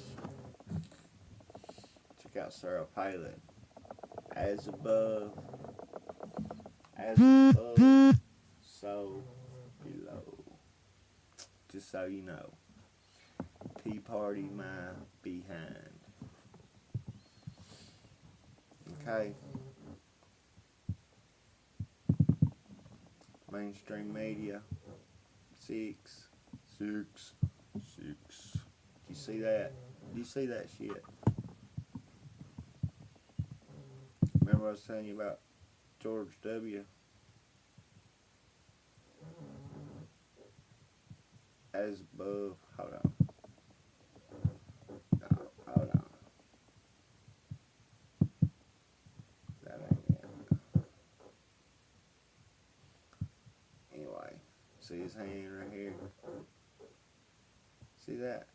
Check out Sarah Palin. As above, so below. Just so you know. Tea Party my behind. Okay. Mainstream media. Six. You see that? You see that shit? Remember I was telling you about George W. As above. Hold on. No, hold on. That ain't it. Anyway, see his hand right here? See that?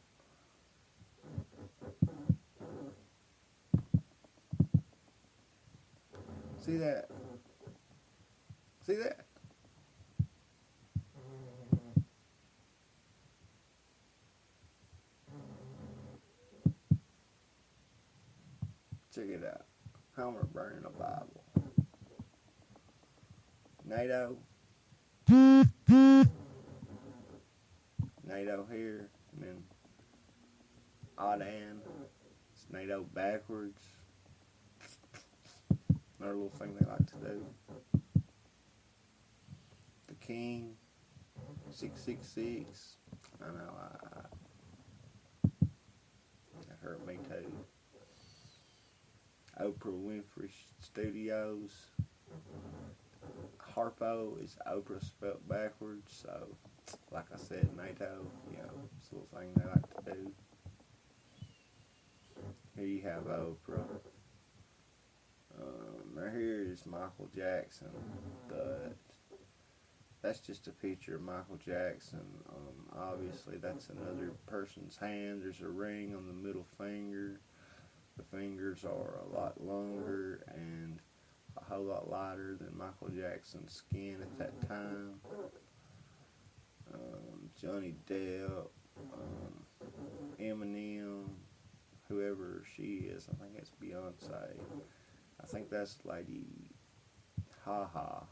See that? See that? Check it out. Homer burning a Bible. NATO. NATO here. And then Odan. It's NATO backwards. Another little thing they like to do. The King. 666. I know, that hurt me too. Oprah Winfrey Studios. Harpo is Oprah spelled backwards, so like I said, NATO, you know, it's a little thing they like to do. Here you have Oprah. Right here is Michael Jackson, but that's just a picture of Michael Jackson. Obviously, that's another person's hand. There's a ring on the middle finger. The fingers are a lot longer and a whole lot lighter than Michael Jackson's skin at that time. Johnny Depp, Eminem, whoever she is, I think it's Beyonce. I think that's Lady Haha.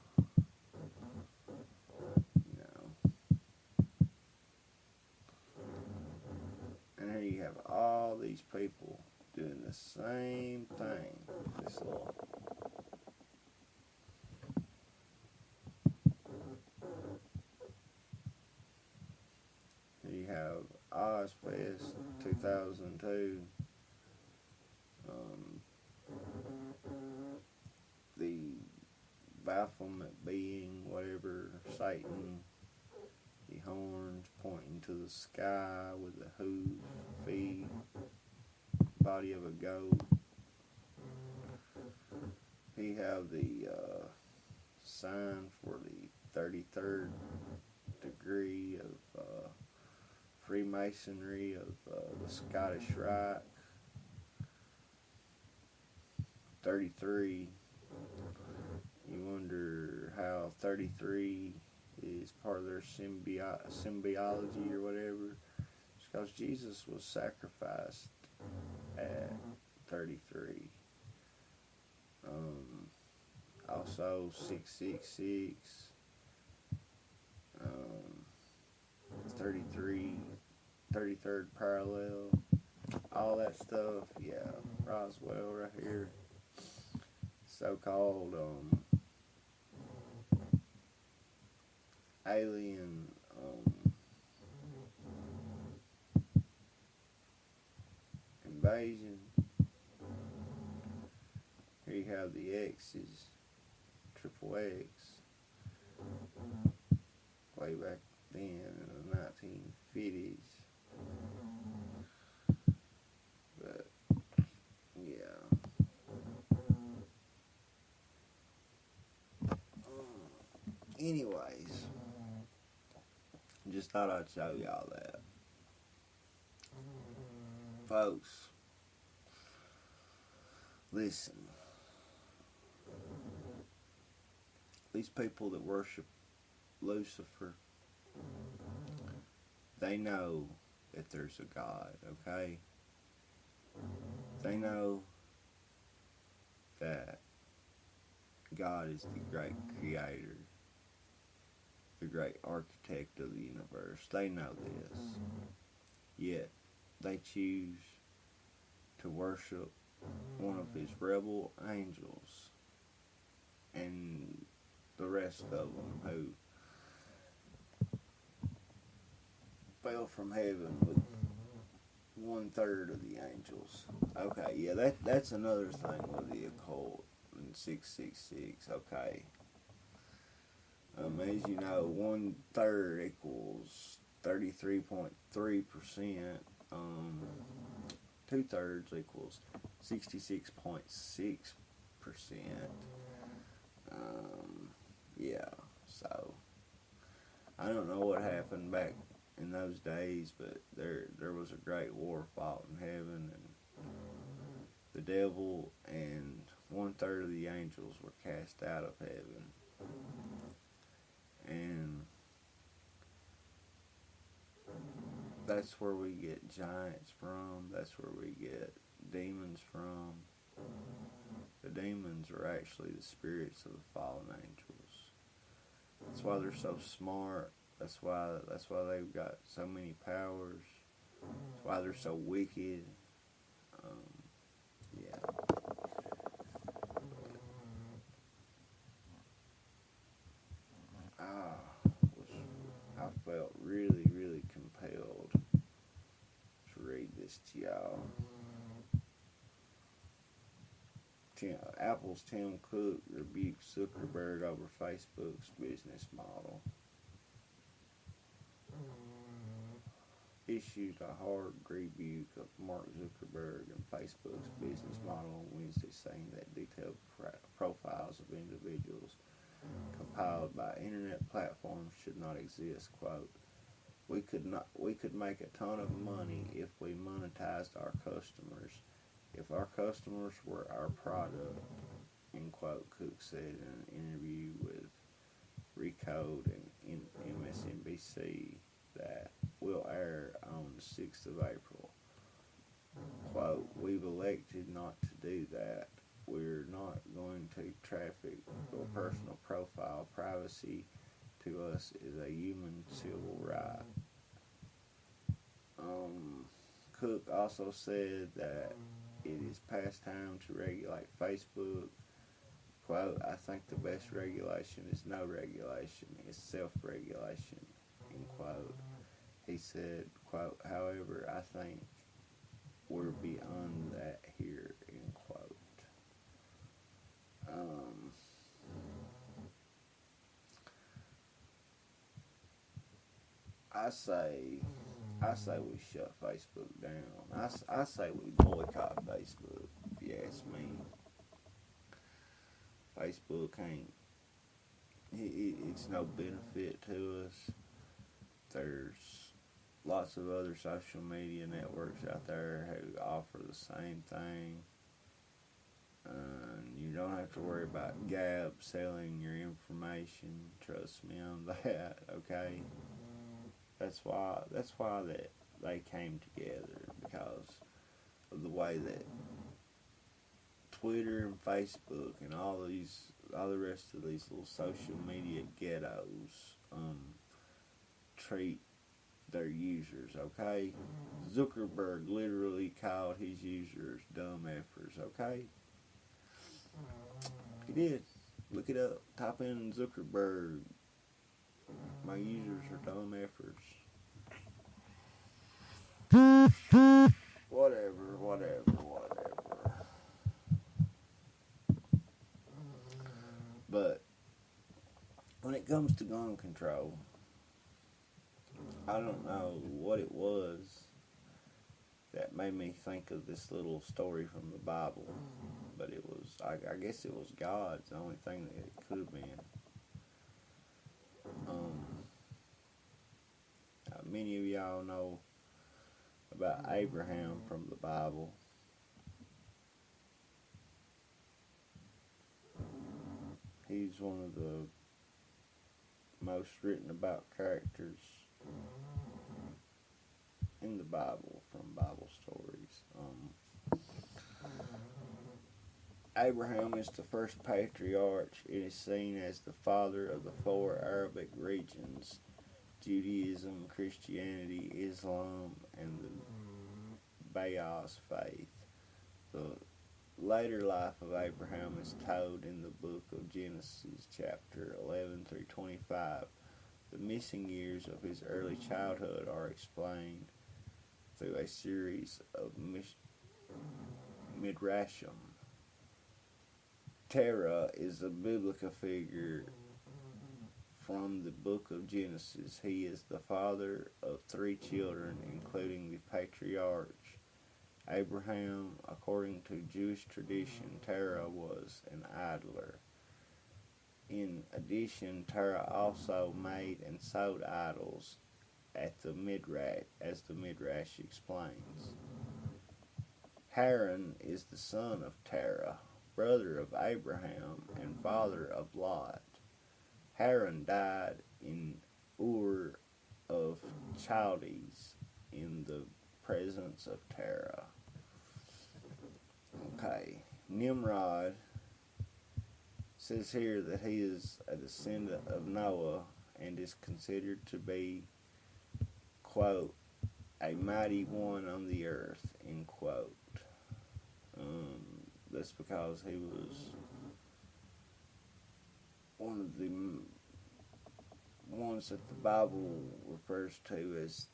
You know. And here you have all these people doing the same thing. This little you have Ozfest 2002. The bafflement being whatever Satan, the horns pointing to the sky with the hoof, feet, body of a goat. He have the sign for the 33rd degree of Freemasonry of the Scottish Rite. 33. You wonder how 33 is part of their symbiology or whatever. It's because Jesus was sacrificed at 33. Also 666. 33, 33rd parallel. All that stuff, yeah. Roswell right here. So-called alien invasion. Here you have the X's, triple X, way back then in the 1950s. But yeah. Anyways, just thought I'd show y'all that. Folks, listen. These people that worship Lucifer, they know that there's a God, okay? They know that God is the great creator, the great architect of the universe. They know this. Yet, they choose to worship one of his rebel angels and the rest of them who fell from heaven with 1/3 of the angels. Okay, yeah, that's another thing with the occult in 666. Okay, as you know, 1/3 equals 33.3%. 2/3 equals 66.6%. Yeah, so I don't know what happened back in those days, but there was a great war fought in heaven, and the devil and 1/3 of the angels were cast out of heaven, and that's where we get giants from. That's where we get demons from. The demons are actually the spirits of the fallen angels. That's why they're so smart. That's why they've got so many powers. That's why they're so wicked. Yeah. I felt really, really compelled to read this to y'all. Apple's Tim Cook rebukes Zuckerberg over Facebook's business model. Issued a hard rebuke of Mark Zuckerberg and Facebook's business model on Wednesday, saying that detailed profiles of individuals compiled by internet platforms should not exist. Quote, we could make a ton of money if we monetized our customers. If our customers were our product, end quote, Cook said in an interview with Recode and MSNBC that will air on the 6th of April. Quote, we've elected not to do that. We're not going to traffic your personal profile. Privacy to us is a human civil right. Cook also said that it is past time to regulate Facebook. Quote, I think the best regulation is no regulation. It's self-regulation, end quote. He said, quote, however, I think we're beyond that here, end quote. I say we shut Facebook down. I say we boycott Facebook, if you ask me. Facebook it's no benefit to us. There's lots of other social media networks out there who offer the same thing. You don't have to worry about Gab selling your information. Trust me on that, okay? That's why that they came together, because of the way that Twitter and Facebook and all the rest of these little social media ghettos treat their users, okay? Zuckerberg literally called his users dumb effers, okay? He did. Look it up. Type in Zuckerberg. My users are dumb effers. Whatever. But when it comes to gun control, I don't know what it was that made me think of this little story from the Bible, but it was, I guess it was God's the only thing that it could have been. Many of y'all know about Abraham from the Bible. He's one of the most written about characters in the Bible from Bible stories. Abraham is the first patriarch. It is seen as the father of the four Arabic regions: Judaism, Christianity, Islam, and the Baha'i faith. The later life of Abraham is told in the book of Genesis, chapter 11 through 25. The missing years of his early childhood are explained through a series of midrashim. Terah is a biblical figure from the book of Genesis. He is the father of 3 children, including the patriarch Abraham. According to Jewish tradition, Terah was an idler. In addition, Terah also made and sold idols at the Midrash, as the Midrash explains. Haran is the son of Terah, brother of Abraham, and father of Lot. Haran died in Ur of Chaldees in the presence of Terah. Okay, Nimrod says here that he is a descendant of Noah and is considered to be, quote, a mighty one on the earth, end quote. That's because he was one of the ones that the Bible refers to as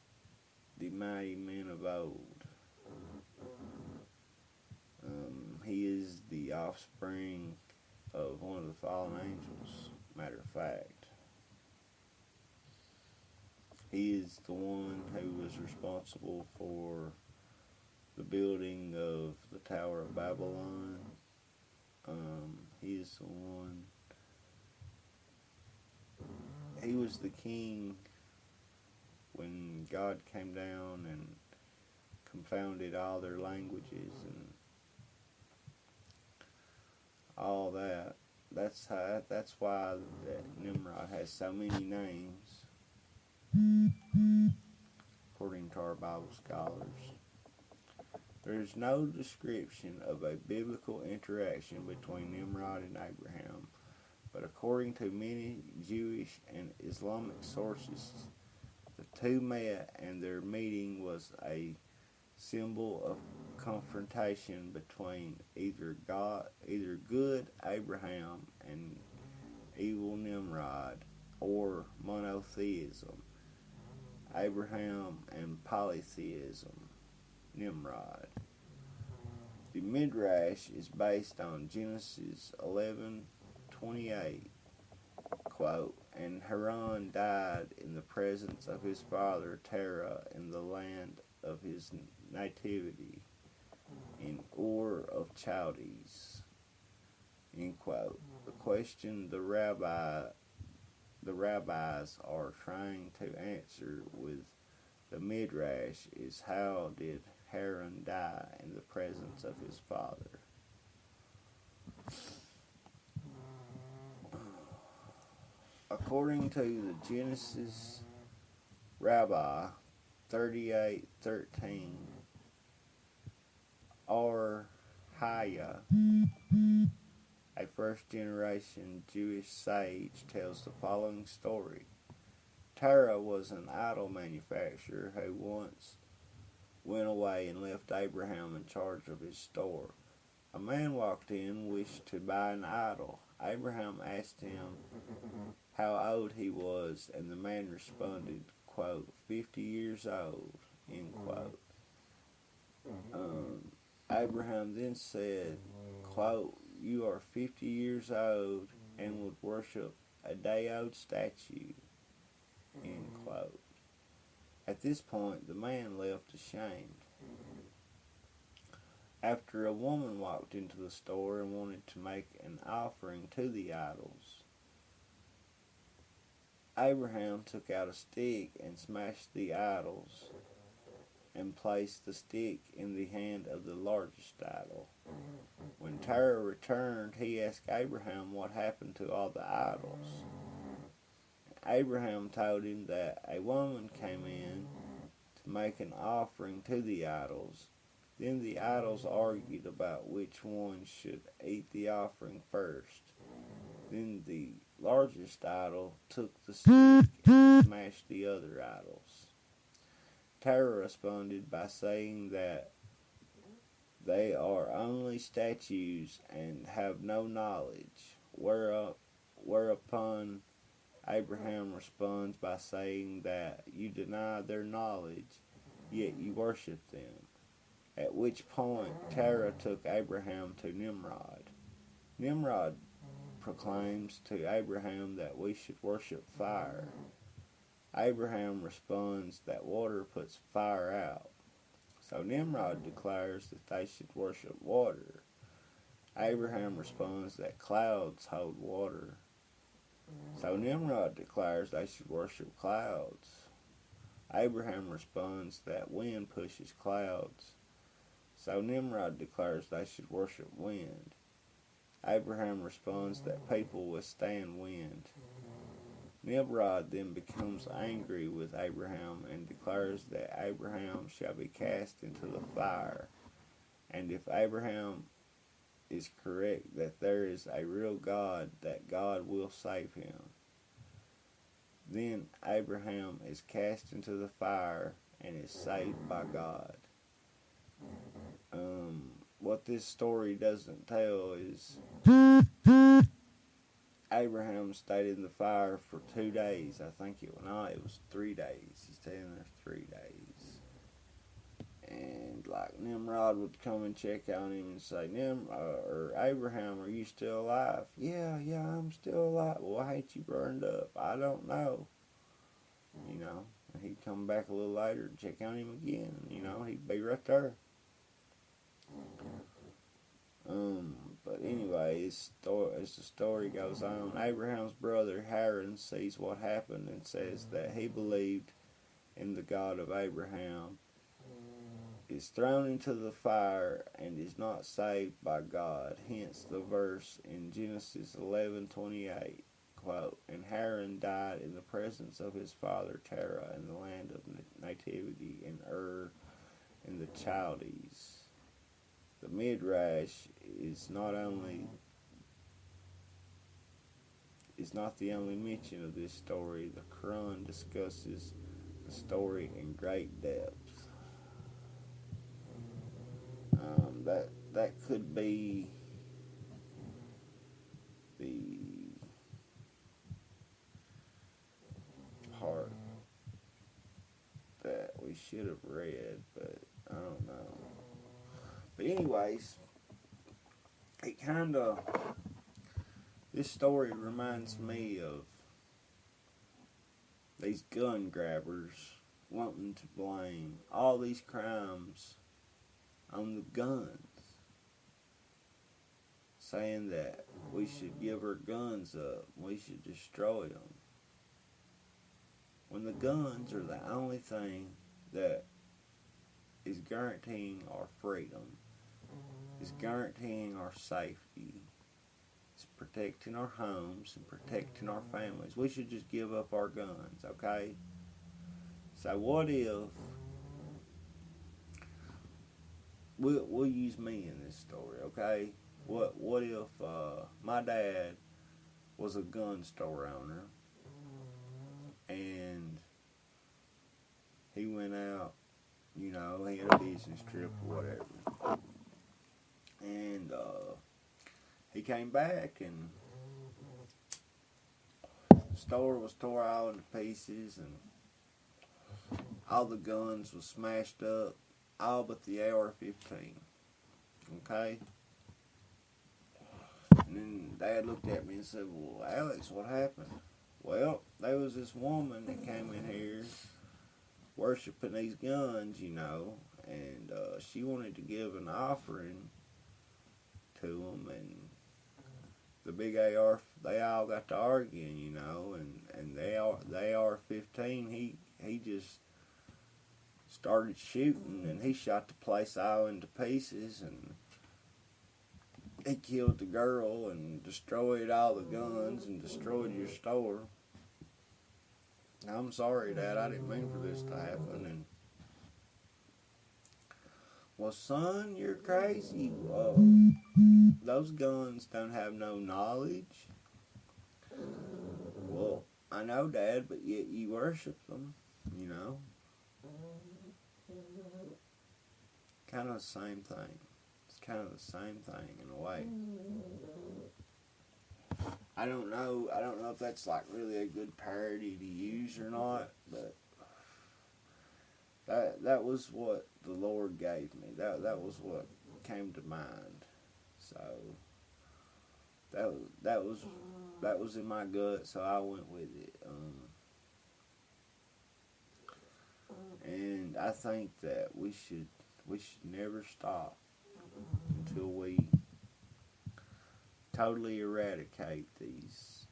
the mighty men of old. He is the offspring of one of the fallen angels, matter of fact. He is the one who was responsible for the building of the Tower of Babylon. He is the one. He was the king when God came down and confounded all their languages and all that. That's why that Nimrod has so many names, according to our Bible scholars. There is no description of a biblical interaction between Nimrod and Abraham, but according to many Jewish and Islamic sources, the two met and their meeting was a symbol of confrontation between either good Abraham and evil Nimrod, or monotheism, Abraham, and polytheism, Nimrod. The Midrash is based on Genesis 11:28, quote, and Haran died in the presence of his father Terah in the land of his nativity, in Ur of Chaldees, end quote. The question the rabbis are trying to answer with the Midrash is, how did Haran die in the presence of his father? According to the Genesis Rabbi 38:13, Or Haya, a first-generation Jewish sage, tells the following story. Terah was an idol manufacturer who once went away and left Abraham in charge of his store. A man walked in and wished to buy an idol. Abraham asked him how old he was, and the man responded, quote, 50 years old, end quote. Abraham then said, quote, you are 50 years old and would worship a day-old statue, end quote. At this point, the man left ashamed. After a woman walked into the store and wanted to make an offering to the idols, Abraham took out a stick and smashed the idols and placed the stick in the hand of the largest idol. When Terah returned, he asked Abraham what happened to all the idols. Abraham told him that a woman came in to make an offering to the idols. Then the idols argued about which one should eat the offering first. Then the largest idol took the stick and smashed the other idols. Terah responded by saying that they are only statues and have no knowledge, whereupon Abraham responds by saying that you deny their knowledge, yet you worship them. At which point Terah took Abraham to Nimrod. Nimrod proclaims to Abraham that we should worship fire. Abraham responds that water puts fire out. So Nimrod declares that they should worship water. Abraham responds that clouds hold water. So Nimrod declares they should worship clouds. Abraham responds that wind pushes clouds. So Nimrod declares they should worship wind. Abraham responds that people withstand wind. Nimrod then becomes angry with Abraham and declares that Abraham shall be cast into the fire. And if Abraham is correct that there is a real God, that God will save him. Then Abraham is cast into the fire and is saved by God. What this story doesn't tell is Abraham stayed in the fire for 2 days. I think it was 3 days. He stayed in there 3 days. And like Nimrod would come and check on him and say, Abraham, are you still alive? Yeah, I'm still alive. Well, I hate you burned up. I don't know. And he'd come back a little later and check on him again. He'd be right there. But anyway, as the story goes on, Abraham's brother Haran sees what happened and says that he believed in the God of Abraham, is thrown into the fire, and is not saved by God. Hence the verse in Genesis 11:28, quote, "And Haran died in the presence of his father Terah in the land of nativity in Ur in the Chaldees." The Midrash is not the only mention of this story. The Quran discusses the story in great depth. That could be the part that we should have read, but I don't know. But anyways, this story reminds me of these gun grabbers wanting to blame all these crimes on the guns, saying that we should give our guns up, we should destroy them, when the guns are the only thing that is guaranteeing our freedom, is guaranteeing our safety, is protecting our homes and protecting our families. We should just give up our guns, okay? So what if, we'll use me in this story, okay? What if my dad was a gun store owner and he went out, he had a business trip or whatever, and he came back and the store was tore all into pieces and all the guns was smashed up, all but the AR-15, okay? And then Dad looked at me and said, "Well, Alex, what happened?" Well, there was this woman that came in here worshiping these guns, and she wanted to give an offering to them, and the big AR, they all got to arguing, and the AR-15, he just started shooting, and he shot the place all into pieces, and he killed the girl and destroyed all the guns and destroyed your store. I'm sorry, Dad, I didn't mean for this to happen. And Well, son, you're crazy. Those guns don't have no knowledge. Well, I know, Dad, but yet you worship them, you know. Kind of the same thing. It's kind of the same thing in a way. I don't know if that's like really a good parody to use or not, but that was what the Lord gave me. That was what came to mind. So that was in my gut, so I went with it. And I think that we should never stop until we totally eradicate these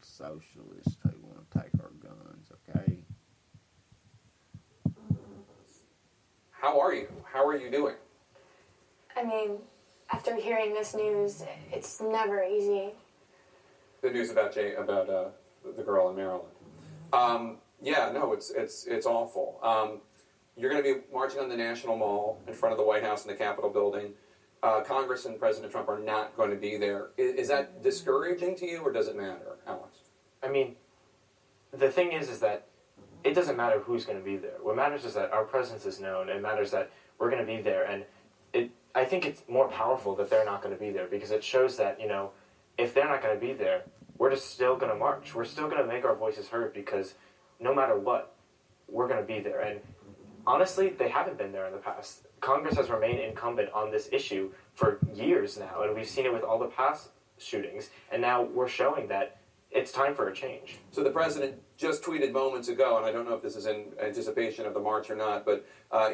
socialists who want to take our guns, okay? How are you? How are you doing? I mean, after hearing this news, it's never easy. The news about the girl in Maryland. Yeah, no, it's awful. You're going to be marching on the National Mall in front of the White House and the Capitol building. Congress and President Trump are not going to be there. Is that discouraging to you, or does it matter, Alex? I mean, the thing is that it doesn't matter who's going to be there. What matters is that our presence is known. It matters that we're going to be there, and I think it's more powerful that they're not going to be there, because it shows that, you know, if they're not going to be there, we're just still going to march. We're still going to make our voices heard, because no matter what, we're going to be there. And honestly, they haven't been there in the past. Congress has remained incumbent on this issue for years now, and we've seen it with all the past shootings, and now we're showing that it's time for a change. So the president just tweeted moments ago, and I don't know if this is in anticipation of the march or not, but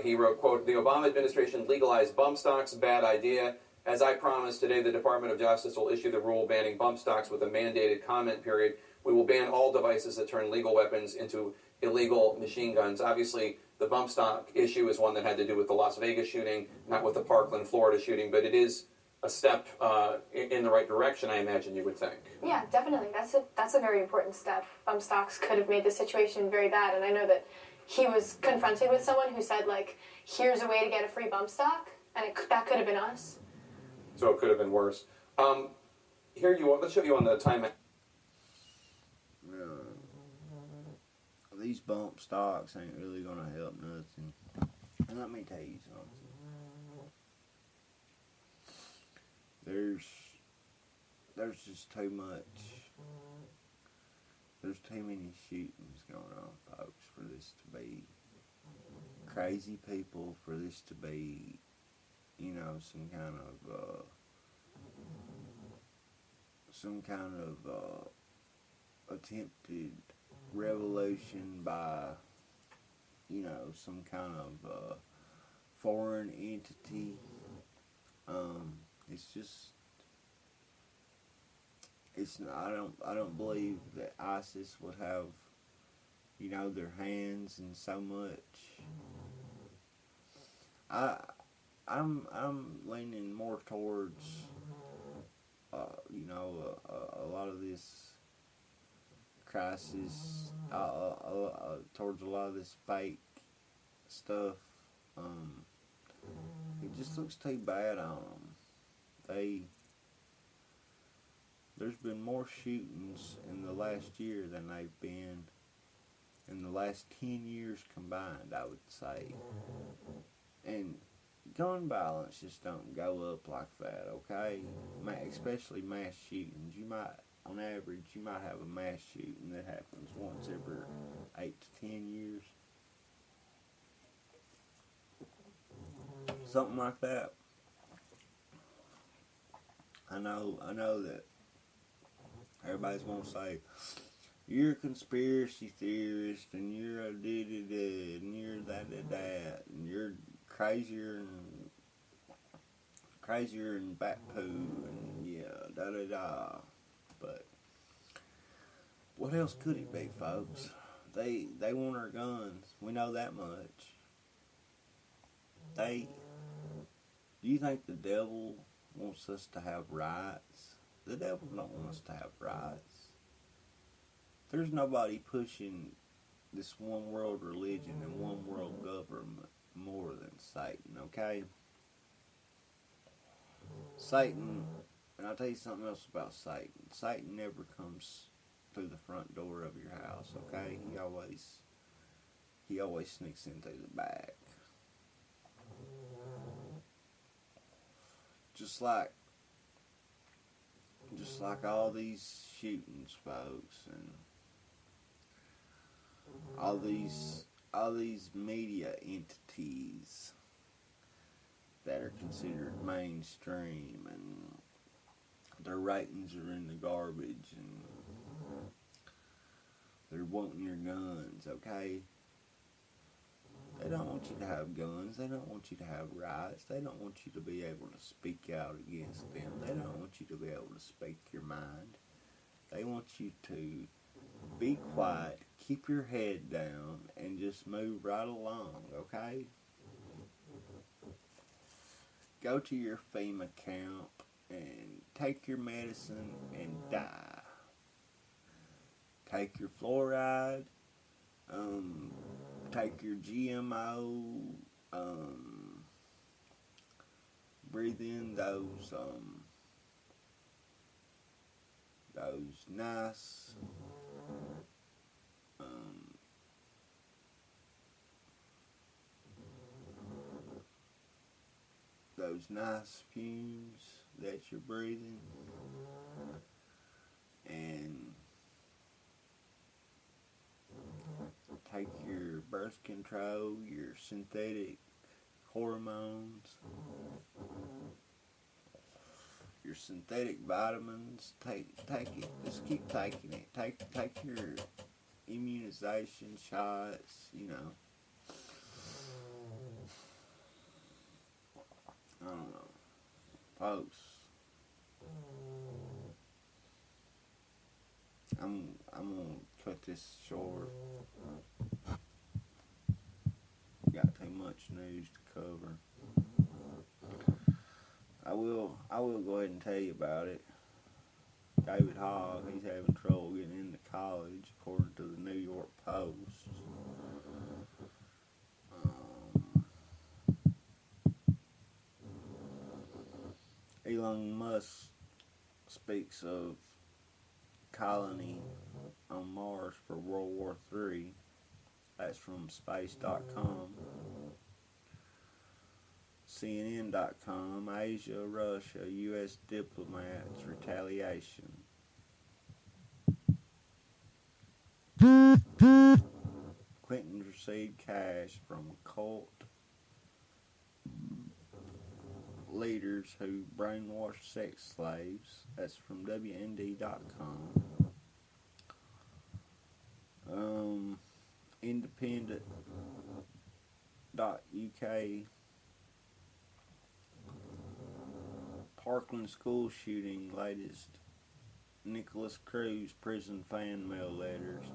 he wrote, quote, "The Obama administration legalized bump stocks, bad idea. As I promised, today the Department of Justice will issue the rule banning bump stocks with a mandated comment period. We will ban all devices that turn legal weapons into illegal machine guns." Obviously, the bump stock issue is one that had to do with the Las Vegas shooting, not with the Parkland, Florida shooting, but it is a step in the right direction, I imagine you would think. Yeah, definitely. That's a very important step. Bump stocks could have made the situation very bad, and I know that he was confronted with someone who said, like, here's a way to get a free bump stock, and that could have been us. So it could have been worse. Here you are. Let's show you on the time. These bump stocks ain't really gonna help nothing. And let me tell you something. There's just too much. There's too many shootings going on, folks, for this to be crazy people, for this to be, you know, some kind of attempted revolution by, you know, some kind of foreign entity. It's just, it's not, I don't believe that ISIS would have, you know, their hands in so much. I'm leaning more towards, you know, a lot of this crisis, towards a lot of this fake stuff. It just looks too bad on them. There's been more shootings in the last year than they've been in the last 10 years combined, I would say. And gun violence just don't go up like that, okay? Especially mass shootings. On average, you might have a mass shooting that happens once every 8 to 10 years. Something like that. I know that everybody's gonna say, you're a conspiracy theorist, and you're a da-da-da, and you're that, and you're crazier than bat poo, and yeah, da-da-da. But what else could it be, folks? They want our guns. We know that much. Do you think the devil wants us to have rights? The devil don't want us to have rights. There's nobody pushing this one world religion and one world government more Satan, okay? Satan, and I'll tell you something else about Satan. Satan never comes through the front door of your house, okay? He always sneaks in through the back. Just like all these shootings, folks, and all these media entities that are considered mainstream, and their ratings are in the garbage, and they're wanting your guns, okay? They don't want you to have guns. They don't want you to have rights. They don't want you to be able to speak out against them. They don't want you to be able to speak your mind. They want you to be quiet, keep your head down, and just move right along, okay? Go to your FEMA camp and take your medicine and die. Take your fluoride, take your GMO, breathe in those nice, those nice fumes that you're breathing, and take your birth control, your synthetic hormones, your synthetic vitamins. Take it. Just keep taking it. Take your immunization shots, you know. I don't know. Folks, I'm gonna cut this short. Got too much news to cover. I will go ahead and tell you about it. David Hogg, he's having trouble getting into college, according to the New York Post. Elon Musk speaks of colony on Mars for World War III. That's from space.com. CNN.com, Asia, Russia, U.S. diplomats, retaliation. Clinton received cash from cult leaders who brainwash sex slaves. That's from WND.com. Independent.uk. Parkland school shooting, latest Nicholas Cruz prison fan mail letters.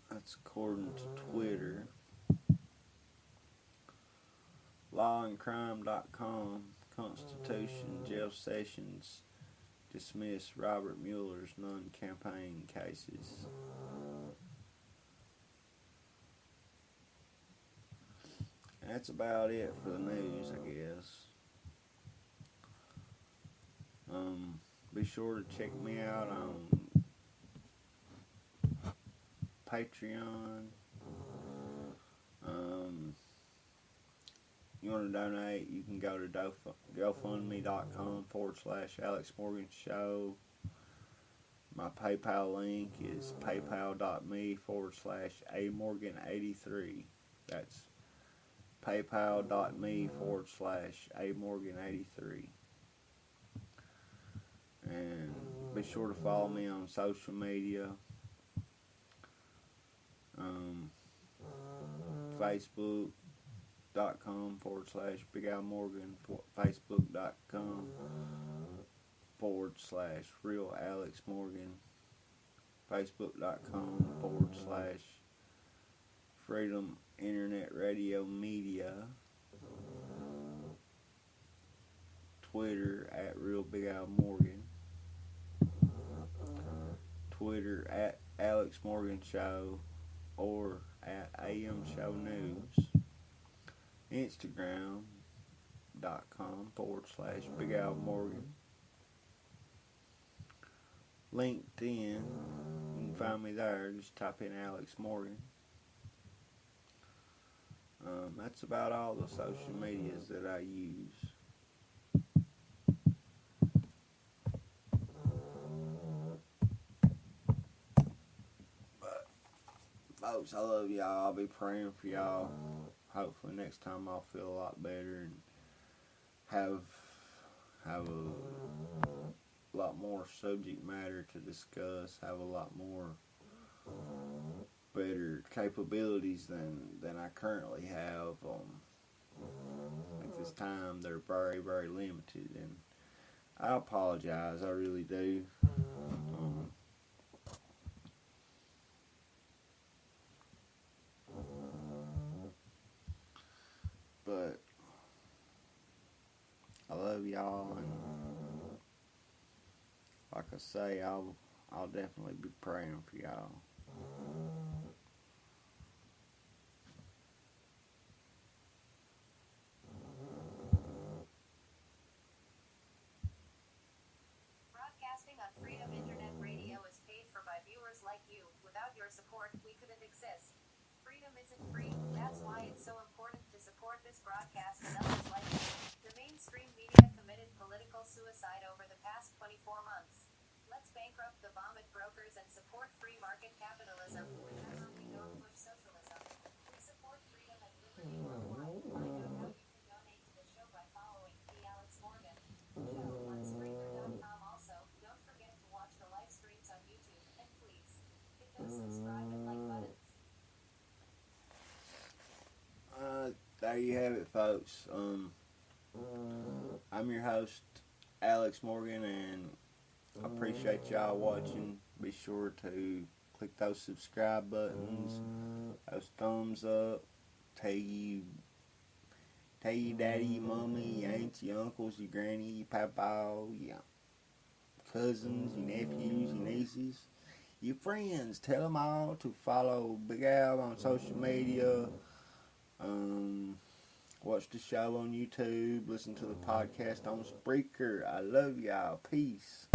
That's according to Twitter. Lawandcrime.com, Constitution, jail sessions dismiss Robert Mueller's non-campaign cases. That's about it for the news, I guess. Be sure to check me out on Patreon. You want to donate, you can go to GoFundMe.com/Alex Morgan Show. My PayPal link is PayPal.me/AMorgan83. That's PayPal.me/AMorgan83. And be sure to follow me on social media. Facebook.com/Big Al Morgan, Facebook.com/Real Alex Morgan, Facebook.com/Freedom Internet Radio Media, Twitter @Real Big Al Morgan, Twitter @Alex Morgan Show, or at AM Show News. Instagram.com/Big Al Morgan. LinkedIn, you can find me there. Just type in Alex Morgan. That's about all the social medias that I use. But, folks, I love y'all. I'll be praying for y'all. Hopefully next time I'll feel a lot better and have a lot more subject matter to discuss, have a lot more better capabilities than I currently have. At this time, they're very, very limited, and I apologize. I really do. But I love y'all, and like I say, I'll definitely be praying for y'all. Broadcasting on Freedom Internet Radio is paid for by viewers like you. Without your support, we couldn't exist. Freedom isn't free. That's why it's so important to support this broadcast and others like you. The mainstream media committed political suicide over the past 24 months. Let's bankrupt the vomit brokers and support free market capitalism. Remember, we don't push socialism. We support freedom and liberty worldwide. Find out how you can donate to the show by following The Alex Morgan Show on Spreaker.com. Also, don't forget to watch the live streams on YouTube, and please hit those subscribe and like buttons. There you have it, folks. I'm your host, Alex Morgan, and I appreciate y'all watching. Be sure to click those subscribe buttons, those thumbs up. Tell your daddy, your mommy, your aunts, your uncles, your granny, your papa, your cousins, your nephews, your nieces, your friends. Tell them all to follow Big Al on social media. Watch the show on YouTube. Listen to the podcast on Spreaker. I love y'all. Peace.